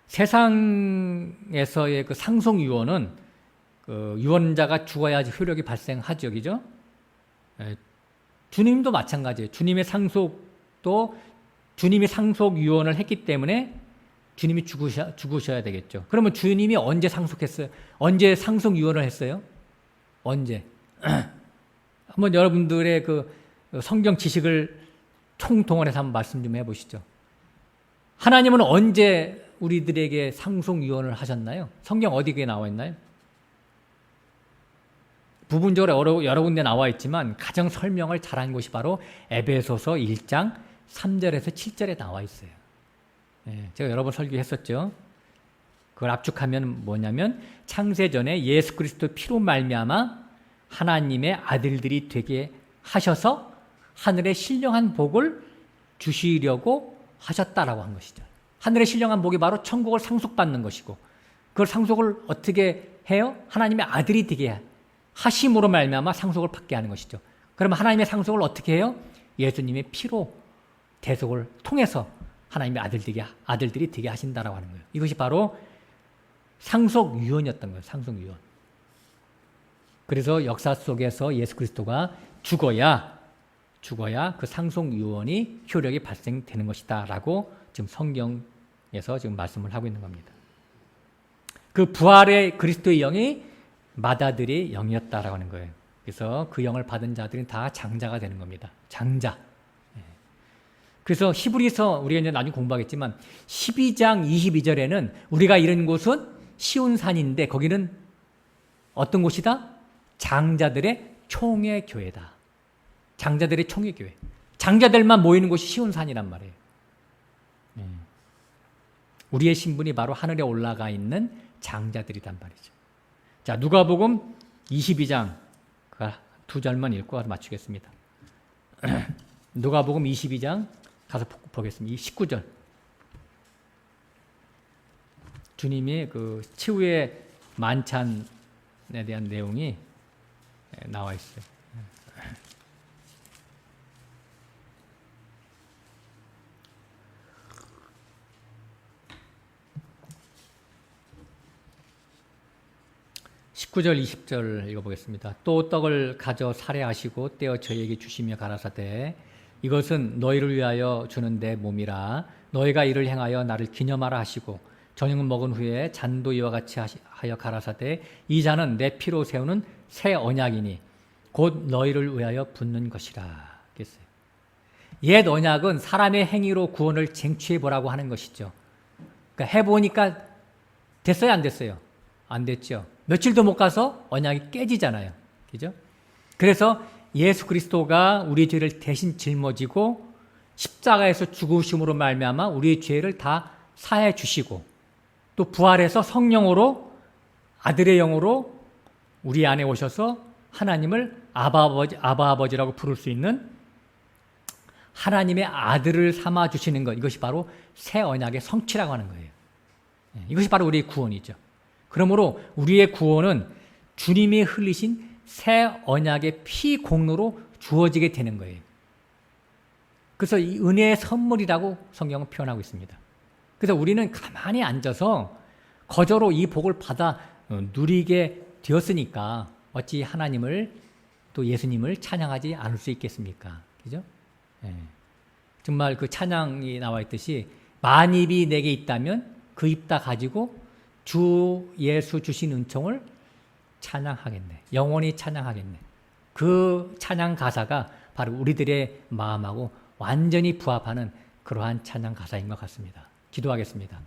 세상에서의 그 상속 유언은 그 유언자가 죽어야지 효력이 발생하죠, 그죠? 주님도 마찬가지예요. 주님이 상속 유언을 했기 때문에 주님이 죽으셔야 되겠죠. 그러면 주님이 언제 상속했어요? 언제 상속 유언을 했어요? 언제? 한번 여러분들의 그 성경 지식을 총동원해서 한번 말씀 좀 해보시죠. 하나님은 언제 우리들에게 상속 유언을 하셨나요? 성경 어디에 나와 있나요? 부분적으로 여러 군데 나와 있지만 가장 설명을 잘한 곳이 바로 에베소서 1장 3절에서 7절에 나와 있어요. 제가 여러 번 설교했었죠. 그걸 압축하면 뭐냐면 창세전에 예수 그리스도 피로 말미암아 하나님의 아들들이 되게 하셔서 하늘의 신령한 복을 주시려고 하셨다라고 한 것이죠. 하늘의 신령한 복이 바로 천국을 상속받는 것이고 그걸 상속을 어떻게 해요? 하나님의 아들이 되게 하심으로 말미암아 상속을 받게 하는 것이죠. 그러면 하나님의 상속을 어떻게 해요? 예수님의 피로 대속을 통해서 하나님의 아들들이 되게 하신다라고 하는 거예요. 이것이 바로 상속 유언이었던 거예요. 상속 유언. 그래서 역사 속에서 예수 그리스도가 죽어야 그 상속 유언이 효력이 발생되는 것이다라고 지금 성경 영에서 지금 말씀을 하고 있는 겁니다. 그 부활의 그리스도의 영이 맏아들의 영이었다라고 하는 거예요. 그래서 그 영을 받은 자들은 다 장자가 되는 겁니다. 장자. 그래서 히브리서 우리가 이제 나중에 공부하겠지만 12장 22절에는 우리가 이른 곳은 시온산인데 거기는 어떤 곳이다? 장자들의 총회 교회다. 장자들의 총회 교회. 장자들만 모이는 곳이 시온산이란 말이에요. 우리의 신분이 바로 하늘에 올라가 있는 장자들이란 말이죠. 자, 누가복음 22장 두 절만 읽고 가서 맞추겠습니다. 누가복음 22장 가서 보겠습니다. 19절. 주님이 그 치유의 만찬에 대한 내용이 나와 있어요. (19절) (20절) 읽어보겠습니다. 또 떡을 가져 살해하시고 떼어 저희에게 주시며 가라사대 이것은 너희를 위하여 주는 내 몸이라 너희가 이를 행하여 나를 기념하라 하시고 저녁을 먹은 후에 잔도 이와 같이 하여 가라사대 이 잔은 내 피로 세우는 새 언약이니 곧 너희를 위하여 붓는 것이라. 그랬어요. 옛 언약은 사람의 행위로 구원을 쟁취해 보라고 하는 것이죠. 그러니까 해보니까 됐어요, 안 됐어요? 안 됐죠. 며칠도 못 가서 언약이 깨지잖아요. 그죠? 그래서 예수 그리스도가 우리의 죄를 대신 짊어지고 십자가에서 죽으심으로 말미암아 우리의 죄를 다 사해 주시고 또 부활해서 성령으로 아들의 영으로 우리 안에 오셔서 하나님을 아바 아버지라고 부를 수 있는 하나님의 아들을 삼아 주시는 것, 이것이 바로 새 언약의 성취라고 하는 거예요. 이것이 바로 우리의 구원이죠. 그러므로 우리의 구원은 주님이 흘리신 새 언약의 피 공로로 주어지게 되는 거예요. 그래서 이 은혜의 선물이라고 성경은 표현하고 있습니다. 그래서 우리는 가만히 앉아서 거저로 이 복을 받아 누리게 되었으니까 어찌 하나님을 또 예수님을 찬양하지 않을 수 있겠습니까? 그죠? 정말 그 찬양이 나와 있듯이 만입이 내게 있다면 그 입 다 가지고 주 예수 주신 은총을 찬양하겠네. 영원히 찬양하겠네. 그 찬양 가사가 바로 우리들의 마음하고 완전히 부합하는 그러한 찬양 가사인 것 같습니다. 기도하겠습니다.